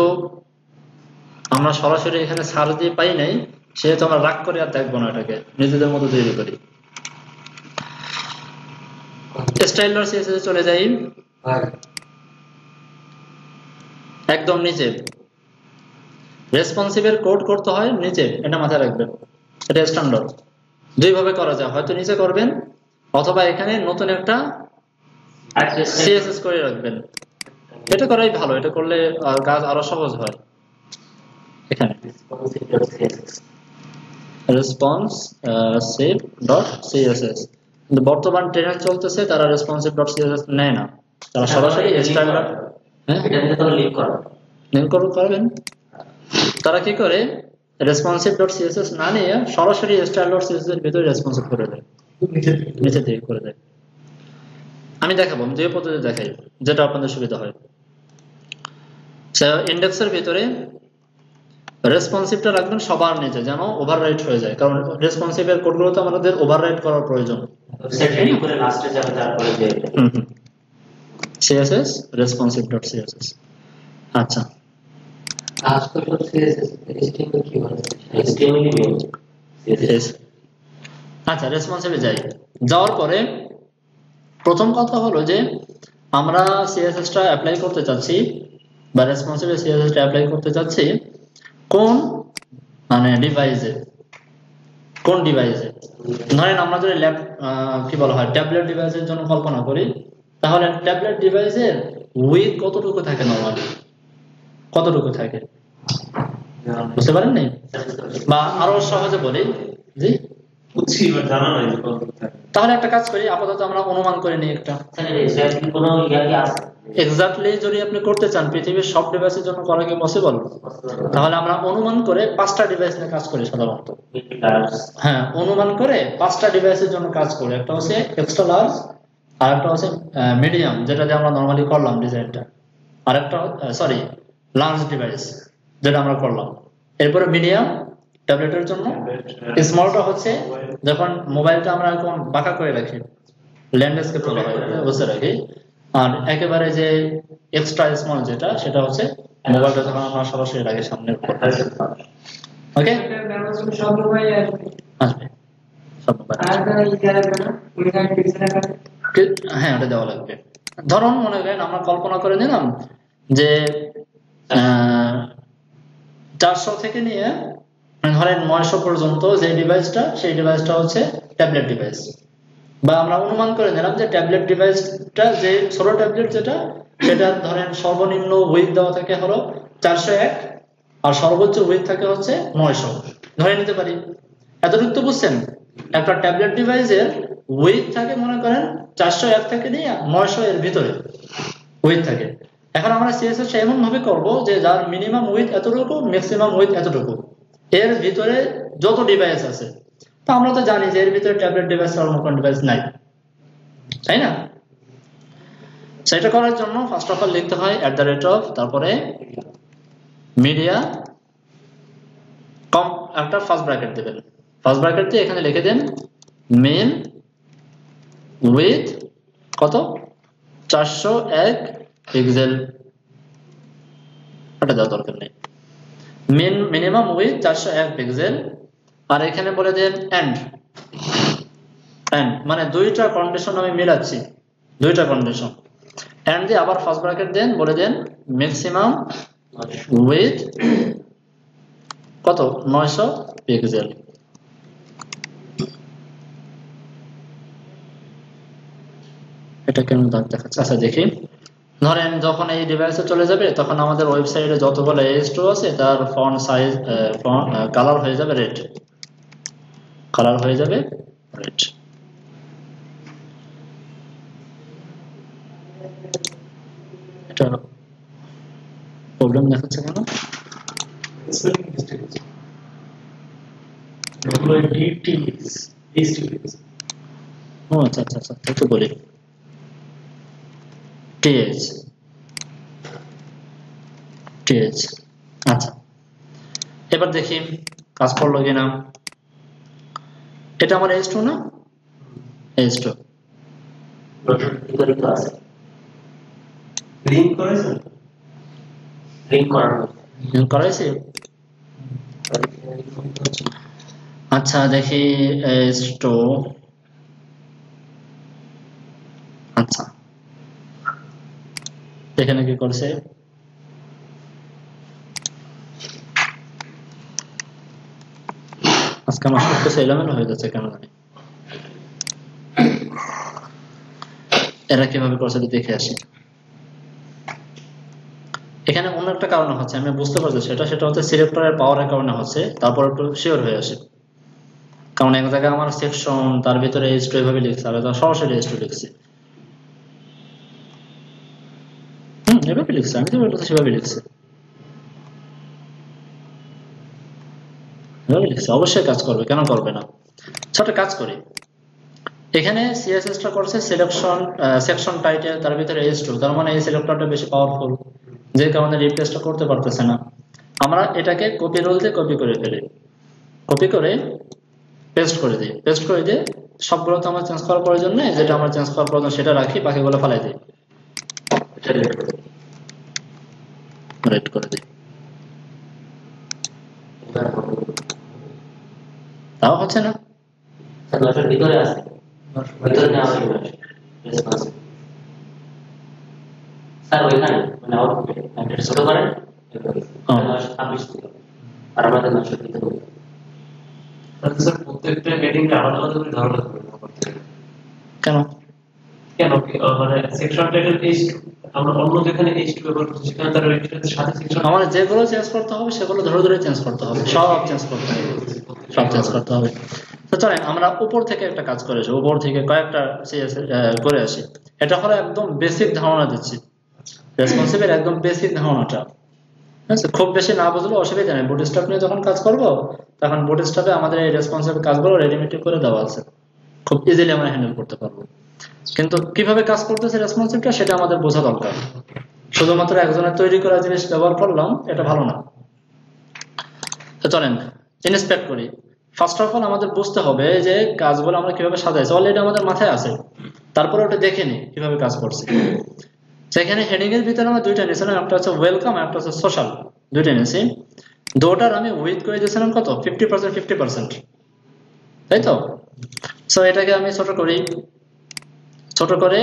আমরা সরাসরি এখানে সার্চ দিয়ে পাই নাই, সেহেতু আমরা রাগ করে আর দেখবো না, এটাকে নিজেদের মতো তৈরি করি। স্টাইলার সিএসএস চলে যাই, একদম নিচে রেসপন্সিভের কোড করতে হয় নিচে, এটা মাথায় রাখবেন। এটা স্ট্যান্ডার্ড, দুই ভাবে করা যায়, হয়তো নিচে করবেন অথবা এখানে নতুন একটা সিএসএস করে রাখবেন। এটা করাই ভালো, এটা করলে কাজ আরো সহজ হয়। এখানে responsive.css, কিন্তু বর্তমান ট্রেন্ড চলতেছে তারা responsive.css নেয় না, তারা সরাসরি স্ট্যান্ডার্ড লিংক করবেন। তারা কি করে, responsive.css না নিয়ে সরাসরি style.css এর ভিতরে রেসপন্সিভ করে দেয়, নিচে থেকে করে দেয়। আমি দেখাবো, আমি দুই পদ্ধতি দেখাই, যেটা আপনাদের সুবিধা হয়। ইন্ডেক্সের ভিতরে রেসপন্সিভটা রাখবেন সবার নিচে, যেন ওভাররাইট হয়ে যায়, কারণ রেসপন্সিভের কোডগুলো তো আমাদের ওভাররাইট করার প্রয়োজন। CSS responsive.css। আচ্ছা, আচ্ছা রেসপন্সিভে যাই। যাওয়ার পরে প্রথম কথা হলো যে আমরা সিএসএসটা অ্যাপ্লাই করতে চাচ্ছি বা রেসপন্সিভে সিএসএসটা অ্যাপ্লাই করতে চাচ্ছি কোন মানে ডিভাইসে, কোন ডিভাইসে। ধরেন আমরা যদি কি বলা হয় ট্যাবলেট ডিভাইসের জন্য কল্পনা করি, তাহলে ট্যাবলেট ডিভাইসের উইথ কতটুকু থাকে, নরমালি কতটুকু থাকে? বুঝতে পারেন নাই? বা আরো সহজে বলি, জি বুঝছি এবার জানা নাই যে কত থাকে। তাহলে একটা কাজ করি, আপাতত আমরা অনুমান করে নিই একটা। কোনো ইয়া কি আছে? এক্স্যাক্টলি যদি আপনি করতে চান পৃথিবীর সব ডিভাইসের জন্য করা কি পসিবল? তাহলে আমরা অনুমান করে 5টা ডিভাইস নিয়ে কাজ করি সাধারণত। হ্যাঁ, অনুমান করে 5টা ডিভাইসের জন্য কাজ করি। একটা হচ্ছে এক্সট্রা লার্জ, আর একটা হচ্ছে মিডিয়াম, যেটা দিয়ে আমরা নরমালি করলাম ডিজাইনটা, আর একটা সরি লার্জ ডিভাইস যেটা আমরা করলাম। এরপরে মিডিয়াম ট্যাবলেটের জন্য, স্মলটা হচ্ছে যখন মোবাইলটা আমরা এরকম বাঁকা করে রাখি, ল্যান্ডস্কেপ বলা হয়, বসে রাখি। আর একেবারে যে এক্সট্রা স্মল যেটা, সেটা হচ্ছে মোবাইলটা যখন আমরা সরাসরি রাখি সামনে। ওকে, সব মোবাইল আসবে, আসবে সব মোবাইল। আর ইয়া লাগবে না, উইন্ডোজ পিক্সেল লাগবে। হ্যাঁ, ওটা দেওয়া লাগবে। ধরুন মনে করেন আমরা কল্পনা করে নিলাম যে 400 থেকে নিয়ে ধরেন 900 পর্যন্ত যে ডিভাইসটা, সেই ডিভাইসটা হচ্ছে ট্যাবলেট ডিভাইস। বা আমরা অনুমান করে নিলাম যে ট্যাবলেট ডিভাইসটা, যে ছোট ট্যাবলেট যেটা, সেটা ধরেন সর্বনিম্ন উইথ দেওয়া থাকে হলো 401, আর সর্বোচ্চ উইথ থাকে হচ্ছে 900 ধরে নিতে পারি। এতটুকু তো বুঝছেন? একটা ট্যাবলেট ডিভাইসের উইথ থাকে মনে করেন 401 থেকে নিয়ে 900 এর ভিতরে উইথ থাকে। এখন আমরা সিএসএস এমন ভাবে করবো যে যার মিনিমাম উইথ এতটুকু, ম্যাক্সিমাম উইথ এতটুকু, এর ভিতরে যত ডিভাইস আছে। তো আমরা তো জানি যে এর ভিতরে ট্যাবলেট ডিভাইস আর অন্য কোনো ডিভাইস নাই, তাই না? সেটা করার জন্য ফার্স্ট অফ অল লিখতে হয় @ তারপরে মিডিয়া কম, একটা ফার্স্ট ব্র্যাকেট দেবেন। ফার্স্ট ব্র্যাকেট দিয়ে এখানে লিখে দেন মেন উইথ কত, 401 পিক্সেল। এটা দেওয়ার দরকার নেই। Minimum with 401 pixel. আর এখানে বলে দেন এন্ড, মানে দুইটা কন্ডিশন আমি মিলাচ্ছি, দুইটা কন্ডিশন। এন্ড দিয়ে আবার ফার্স্ট ব্র্যাকেট দেন, বলে দেন ম্যাক্সিমাম উইথ কত, 900 পিক্সেল। এটা কেমন দেখাচ্ছে? আচ্ছা দেখি, ধরেন যখন এই ডিভাইসে চলে যাবে তখন আমাদের ওয়েবসাইটে যতগুলো AS2 আছে তার ফন্ট সাইজ, কালার হয়ে যাবে রেড, কালার হয়ে যাবে রেড। এটা প্রবলেম দেখাচ্ছে কেন? ও আচ্ছা আচ্ছা আচ্ছা, তাই তো বলি TH। আচ্ছা, এবার দেখি কাজ করলো কিনা। এটা আমার AS2 না? AS2 লিংক করেছেন? লিংক করাইছি। আচ্ছা দেখি AS2। আচ্ছা, এখানে কি করছে? আজকে আমার সবকিছু এলোমেলো হয়ে যাচ্ছে কেন জানি। এরা কিভাবে করছে দেখে আসি। এখানে অন্য একটা কারণে হচ্ছে, আমি বুঝতে পারছি সেটা হচ্ছে সিলেক্টরের পাওয়ারের কারণে হচ্ছে। তারপর একটু শিওর হয়ে আসে, কারণ এক জায়গায় আমার সেকশন, তার ভিতরে AS2 এভাবে লিখছে, আর সরাসরি AS2 লিখছে। এভাবে লিখছে, আমি তো বলতে সেভাবে লিখছে, এভাবে লিখছে। অবশ্যই কাজ করবে, কেন করবে না? ছোট কাজ করি। এখানে সিএসএসটা করছে সিলেকশন, সেকশন টাইটেল, তার ভিতরে AS2, তার মানে এই সিলেক্টরটা বেশি পাওয়ারফুল, যে কারণে রিপ্লেসটা করতে পারতেছে না। আমরা এটাকে কপি রুল দিয়ে কপি করে ফেলি, কপি করে পেস্ট করে দিই। পেস্ট করে দিয়ে সবগুলো তো আমার চেঞ্জ করার প্রয়োজন নেই, যেটা আমার চেঞ্জ করার প্রয়োজন সেটা রাখি, বাকিগুলো ফেলাই দিই, রেড করে দিই। তাও হচ্ছে না। ভিতরে আছে, ভিতরে নেওয়া হয় স্যার ওইখানে, মানে আউটপুটে ছোট করেন, আর আমাদের 900 দিতে হবে। স্যার প্রত্যেকটা হেডিং আলাদা আলাদা করে ধরা লাগবে। কেন? কেন মানে সেকশন টাইটেল AS2, আমরা অন্য যেখানে h2 ব্যবহার করছি সেখানে তার এটার সাথে সেকশন আমার যেগুলো চেঞ্জ করতে হবে সেগুলো ধরে ধরে চেঞ্জ করতে হবে, সব চেঞ্জ করতে হবে, সব চেঞ্জ করতে হবে। তো চলেন আমরা উপর থেকে একটা কাজ করে আসি, উপর থেকে কয়েকটা করে আসি। এটা হলো একদম বেসিক ধারণা দিচ্ছি, রেসপন্সিভের একদম বেসিক ধারণাটা। ঠিক আছে, খুব বেশি না বুঝলে অসুবিধা নেই। বুটস্ট্র্যাপ নিয়ে যখন কাজ করব তখন বুটস্ট্র্যাপে আমাদের এই রেসপন্সিভ কাজগুলো রেডিমেড করে দেওয়া আছে, খুব ইজিলি আমরা হ্যান্ডেল করতে পারবো। কিন্তু কিভাবে কাজ করতেছে রেসপন্সিভটা সেটা আমাদের বোঝা দরকার। শুধুমাত্র একজনের তৈরি করা জিনিস ব্যবহার করলাম এটা ভালো না। তো চলেন ইন্সপেক্ট করি। ফার্স্ট অফ অল আমাদের বুঝতে হবে যে কাজগুলো আমরা কিভাবে সাজাইছি, অলরেডি আমাদের মাথায় আছে, তারপরে ওটা দেখে নি কিভাবে কাজ করছে। সেখানে হেডিং এর ভিতরে আমরা দুইটা নিয়েছিলাম, একটা হচ্ছে ওয়েলকাম, একটা হচ্ছে সোশ্যাল, দুইটা নিয়েছি। দুটার আমি উইথ করে দিয়েছিলাম কত, 50% 50%, তাই তো? সো এটাকে আমি ছোট করি, ছোট করে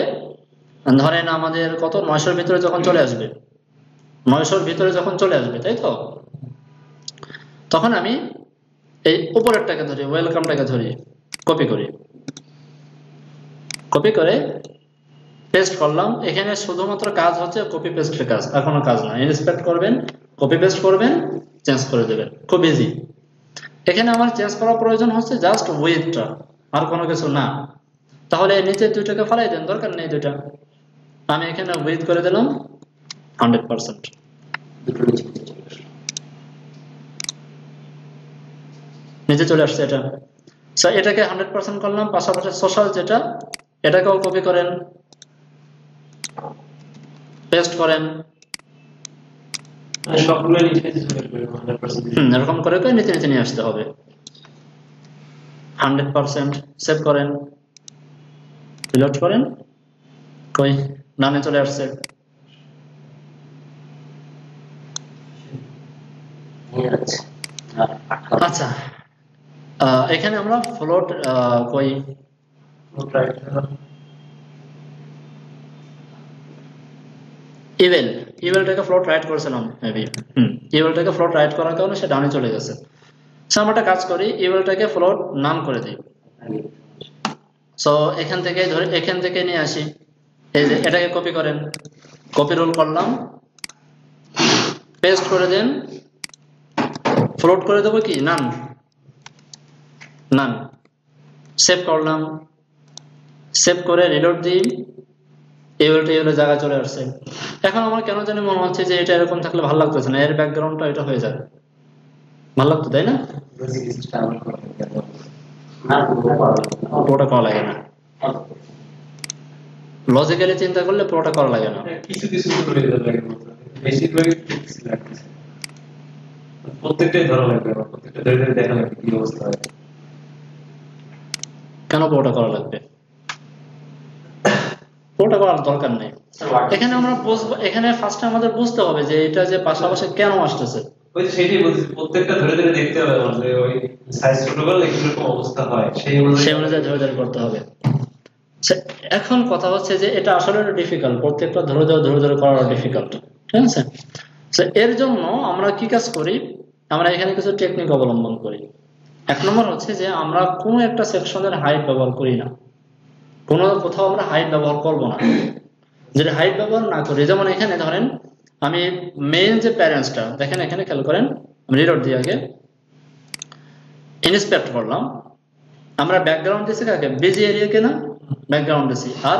ধরেন আমাদের কত 900-র ভিতরে যখন চলে আসবে, 900-র ভিতরে যখন চলে আসবে, তাই তো? তখন আমি এই উপরেরটাকে ধরি, ওয়েলকামটাকে ধরি, কপি করি, কপি করে পেস্ট করলাম। এখানে শুধুমাত্র কাজ হচ্ছে কপি পেস্টের কাজ, আর কোনো কাজ না। ইন্সপেক্ট করবেন, কপি পেস্ট করবেন, চেঞ্জ করে দেবেন, খুব ইজি। এখানে আমার চেঞ্জ করার প্রয়োজন হচ্ছে জাস্ট উইথটা, আর কোনো কিছু না। তাহলে নিচের দুইটাকে ফেলাই দেন, দরকার নেই দুইটা। আমি এখানে উইথ করে দিলাম 100%, নিচে চলে আসছে এটা। সো এটাকে 100% করলাম। পাশাপাশি সোশ্যাল যেটা, এটাকেও কপি করেন, পেস্ট করেন, সবগুলো নিচে চলে আসবে 100%। এরকম করে নিচে নিচে নিয়ে আসতে হবে। 100% সেভ করেন, রিলোড করেন, কই নামে চলে আসছে। আচ্ছা, এখানে আমরা ফ্লোট কই ইভেলটাকে ফ্লোট রাইট করেছিলাম মেবি, ইভেলটাকে ফ্লোট রাইট করার কারণে সে ডাউনে চলে গেছে। সো আমরা একটা কাজ করি, ইভেলটাকে ফ্লোট নাম করে দিই। সো এখান থেকে ধরে এখান থেকে নিয়ে আসি, এই যে এটাকে কপি করেন, কপি রোল করলাম, পেস্ট করে দেন, ফ্লোট করে দেবো কি নান, নান, সেভ করলাম, সেভ করে রিলোড দিই, এইগুলো জায়গায় চলে আসছে। এখন আমার কেন জানি মনে হচ্ছে যে এটা এরকম থাকলে ভালো লাগতেছে না, এর ব্যাকগ্রাউন্ডটা এটা হয়ে যায়, ভালো লাগতো তাই না? পুরোটা করা লাগে না, লজিক্যালি চিন্তা করলে পুরোটা করা লাগে না। কিছু কিছু করে দিতে লাগে, বেশিরভাগ লাগছে, প্রত্যেকটাই ধরা লাগবে, প্রত্যেকটা ধরে ধরে দেখা লাগবে কি অবস্থা হয়। কেন পুরোটা করা লাগবে? পুরোটা করার দরকার নেই। এখানে আমরা বুঝবো, এখানে ফার্স্টে আমাদের বুঝতে হবে যে এটা যে পাশাপাশি কেন আসতেছে। ওই যে সেটাই বলছি, প্রত্যেকটা ধরে ধরে দেখতে হবে, মানে ওই সাইজ ছোট করলে কিরকম অবস্থা হয় সেই অনুযায়ী ধরে ধরে করতে হবে। এখন কথা হচ্ছে যে এটা আসলে ডিফিকাল্ট, প্রত্যেকটা ধরে ধরে করা ডিফিকাল্ট, ঠিক আছে? এর জন্য আমরা কি কাজ করি, আমরা এখানে কিছু টেকনিক অবলম্বন করি। এক নম্বর হচ্ছে যে আমরা কোনো একটা সেকশনের হাইট ব্যবহার করি না, কোথাও আমরা হাইট ব্যবহার করব না। যদি হাইট ব্যবহার না করি, যেমন এখানে ধরেন আমি মেইন যে প্যারেন্টসটা দেখেন, এখানে খেয়াল করেন, আমি রিলোড দিয়ে আগে ইন্সপেক্ট করলাম, আমরা ব্যাকগ্রাউন্ড দিয়েছি কাকে, বিজি এরিয়াকে না, ব্যাকগ্রাউন্ড দিয়েছি। আর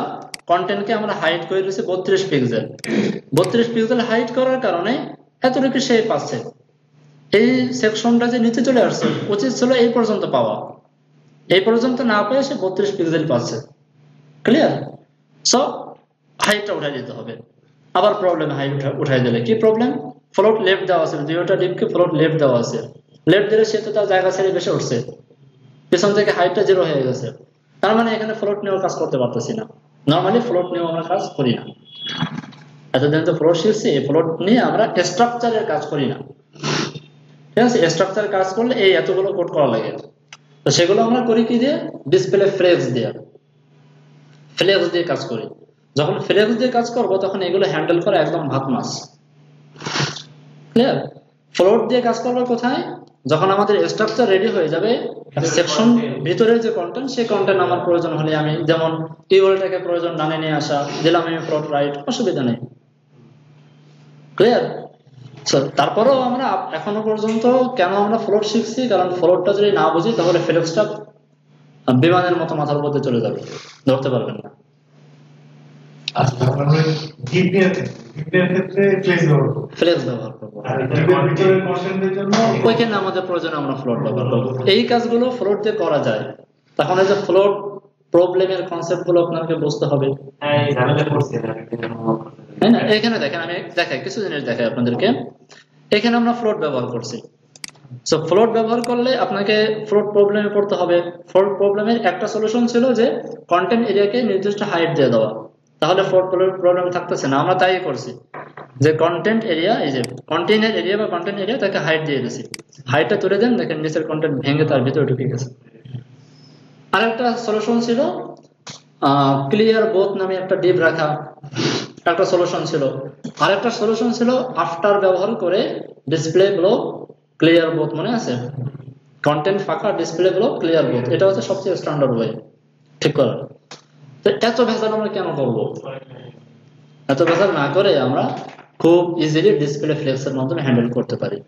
কন্টেন্টকে আমরা হাইট করে দিয়েছি 32 পিক্সেল। 32 পিক্সেল হাইট করার কারণে এতটুকু সে পাচ্ছে। এই সেকশনটা যে নিচে চলে আসছে, উচিত ছিল এই পর্যন্ত পাওয়া, এই পর্যন্ত না পেয়ে সে 32 পিক্সেল পাচ্ছে। ক্লিয়ার? সো হাইটটা উঠাই দিতে হবে। আবার প্রবলেম, হাইট উঠাই দিলে কি প্রবলেম, ফ্লোট লেফট দেওয়া আছে, দুইটা ডিপকে ফ্লোট লেফট দেওয়া আছে, লেফট দিলে সে তো তার জায়গা ছেড়ে বেশি উঠছে, পেছন থেকে হাইটটা 0 হয়ে গেছে। তার মানে এখানে ফ্লোট নিয়েও কাজ করতে পারতেছি না। নর্মালি ফ্লোট নিয়েও আমরা কাজ করি না, এতদিন তো ফ্লোট শিখছি, এই ফ্লোট নিয়ে আমরা স্ট্রাকচারের কাজ করি না, ঠিক আছে? স্ট্রাকচার কাজ করলে এই এতগুলো কোড করা লাগে, তো সেগুলো আমরা করি কি দিয়ে, ডিসপ্লে ফ্লেক্স দিয়ে, ফ্লেক্স দিয়ে কাজ করি। যখন ফ্লেক্স দিয়ে কাজ করবো তখন এগুলো হ্যান্ডেল করা একদম ভাত মাছ। ক্লিয়ার? ফ্লোট দিয়ে কাজ করবো কোথায়, যখন আমাদের স্ট্রাকচার রেডি হয়ে যাবে, সেকশন ভিতরের যে কন্টেন্ট, সেই কন্টেন্ট আমার প্রয়োজন হলে আমি, যেমন কিওয়ার্ডটাকে প্রয়োজন ডানে নিয়ে আসা, দিলাম আমি ফ্লোট রাইট, অসুবিধা নেই, ক্লিয়ার? তারপরেও আমরা এখনো পর্যন্ত কেন আমরা ফ্লোট শিখছি, কারণ ফ্লোটটা যদি না বুঝি তাহলে ফ্লেক্সটা বিমানের মতো মাথার উপর দিয়ে চলে যাবে, ধরতে পারবেন না। আচ্ছা, আমরা ডিপিএর ক্ষেত্রে ফ্লেক্স ব্যবহার করবো, আর ডিপিএর ভিতরে কনস্ট্যান্টের জন্য ওইখানে আমাদের প্রয়োজনে আমরা ফ্লোট ব্যবহার করবো। এই কাজগুলো ফ্লোট দিয়ে করা যায়। তখন এই যে ফ্লোট প্রবলেমের কনসেপ্ট গুলো আপনাকে বুঝতে হবে, হ্যাঁ এই ঝামেলা করছি না তাই না? এখানে দেখেন, আমি দেখাই কিছু জিনিস দেখাই আপনাদেরকে। এখানে আমরা ফ্লোট ব্যবহার করছি। সো ফ্লোট ব্যবহার করলে আপনাকে ফ্লোট প্রবলেমে পড়তে হবে। ফ্লোট প্রবলেমের একটা সলিউশন ছিল যে কন্টেন্ট এরিয়াকে নির্দিষ্ট হাইট দিয়ে দেওয়া, তাহলে ফ্লোট প্রবলেম থাকতেছে না। আমরা তাই করছি যে কন্টেন্ট এরিয়া, এই যে কন্টেইনার এরিয়া বা কন্টেন্ট এরিয়া, তাকে হাইট দিয়ে দিয়েছি। হাইটটা তুলে দেন, দেখেন নিচের কন্টেন্ট ভেঙে তার ভিতরে ঢুকে গেছে। আরেকটা সলিউশন ছিল ক্লিয়ার বোথ নামে একটা ডিপ রাখা, একটা সলিউশন ছিল। আরেকটা সলিউশন ছিল আফটার ব্যবহার করে ডিসপ্লে ব্লক ক্লিয়ার বোথ, মনে আছে? কন্টেন্ট ফাঁকা, ডিসপ্লে ব্লক ক্লিয়ার বোথ, এটা হচ্ছে সবচেয়ে স্ট্যান্ডার্ড ওয়ে ঠিক করার। তো এত ভেজাল আমরা কেন করবো? এত ভেজাল না করে আমরা খুব ইজিলি ডিসপ্লে ফ্লেক্সের মাধ্যমে হ্যান্ডেল করতে পারি।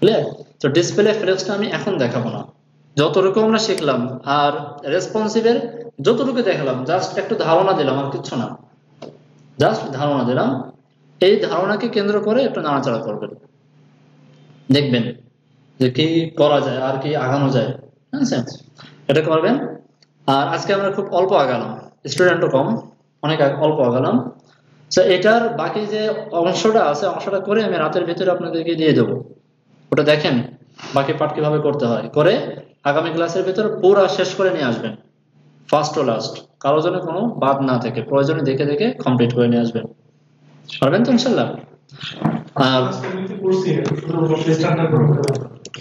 ক্লিয়ার? তো ডিসপ্লে ফ্লেক্সটা আমি এখন দেখাবো না, যতটুকু আমরা শিখলাম আর রেসপন্সিভের যতটুকু দেখালাম, জাস্ট একটু ধারণা দিলাম, আর কিচ্ছু না, জাস্ট ধারণা দিলাম। এই ধারণাকে কেন্দ্র করে একটু নাড়াচাড়া করবেন, দেখবেন যে কি করা যায় আর কি আগানো যায়। বুঝছেন? এটা করবেন। আর আজকে আমরা খুব অল্প আগালাম, স্টুডেন্টও কম, অনেক অল্প আগালাম। তো এটার বাকি যে অংশটা আছে, অংশটা করে আমি রাতের ভিতরে আপনাদেরকে দিয়ে দেবো। ওটা দেখেন বাকি পার্ট কিভাবে করতে হয়, করে আগামী ক্লাসের ভিতরে পুরো শেষ করে নিয়ে আসবেন, ফার্স্ট ও লাস্ট, কারোর জন্য কোনো বাদ না থেকে প্রয়োজনে দেখে দেখে কমপ্লিট করে নিয়ে আসবেন। পারবেন তো ইনশাল্লাহ? আর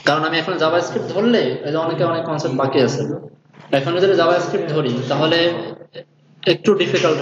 কারণ আমি এখন জাভাস্ক্রিপ্ট ধরলে অনেকে অনেক কনসেপ্ট বাকি আছে, এখন যদি জাভাস্ক্রিপ্ট ধরি তাহলে একটু ডিফিকাল্ট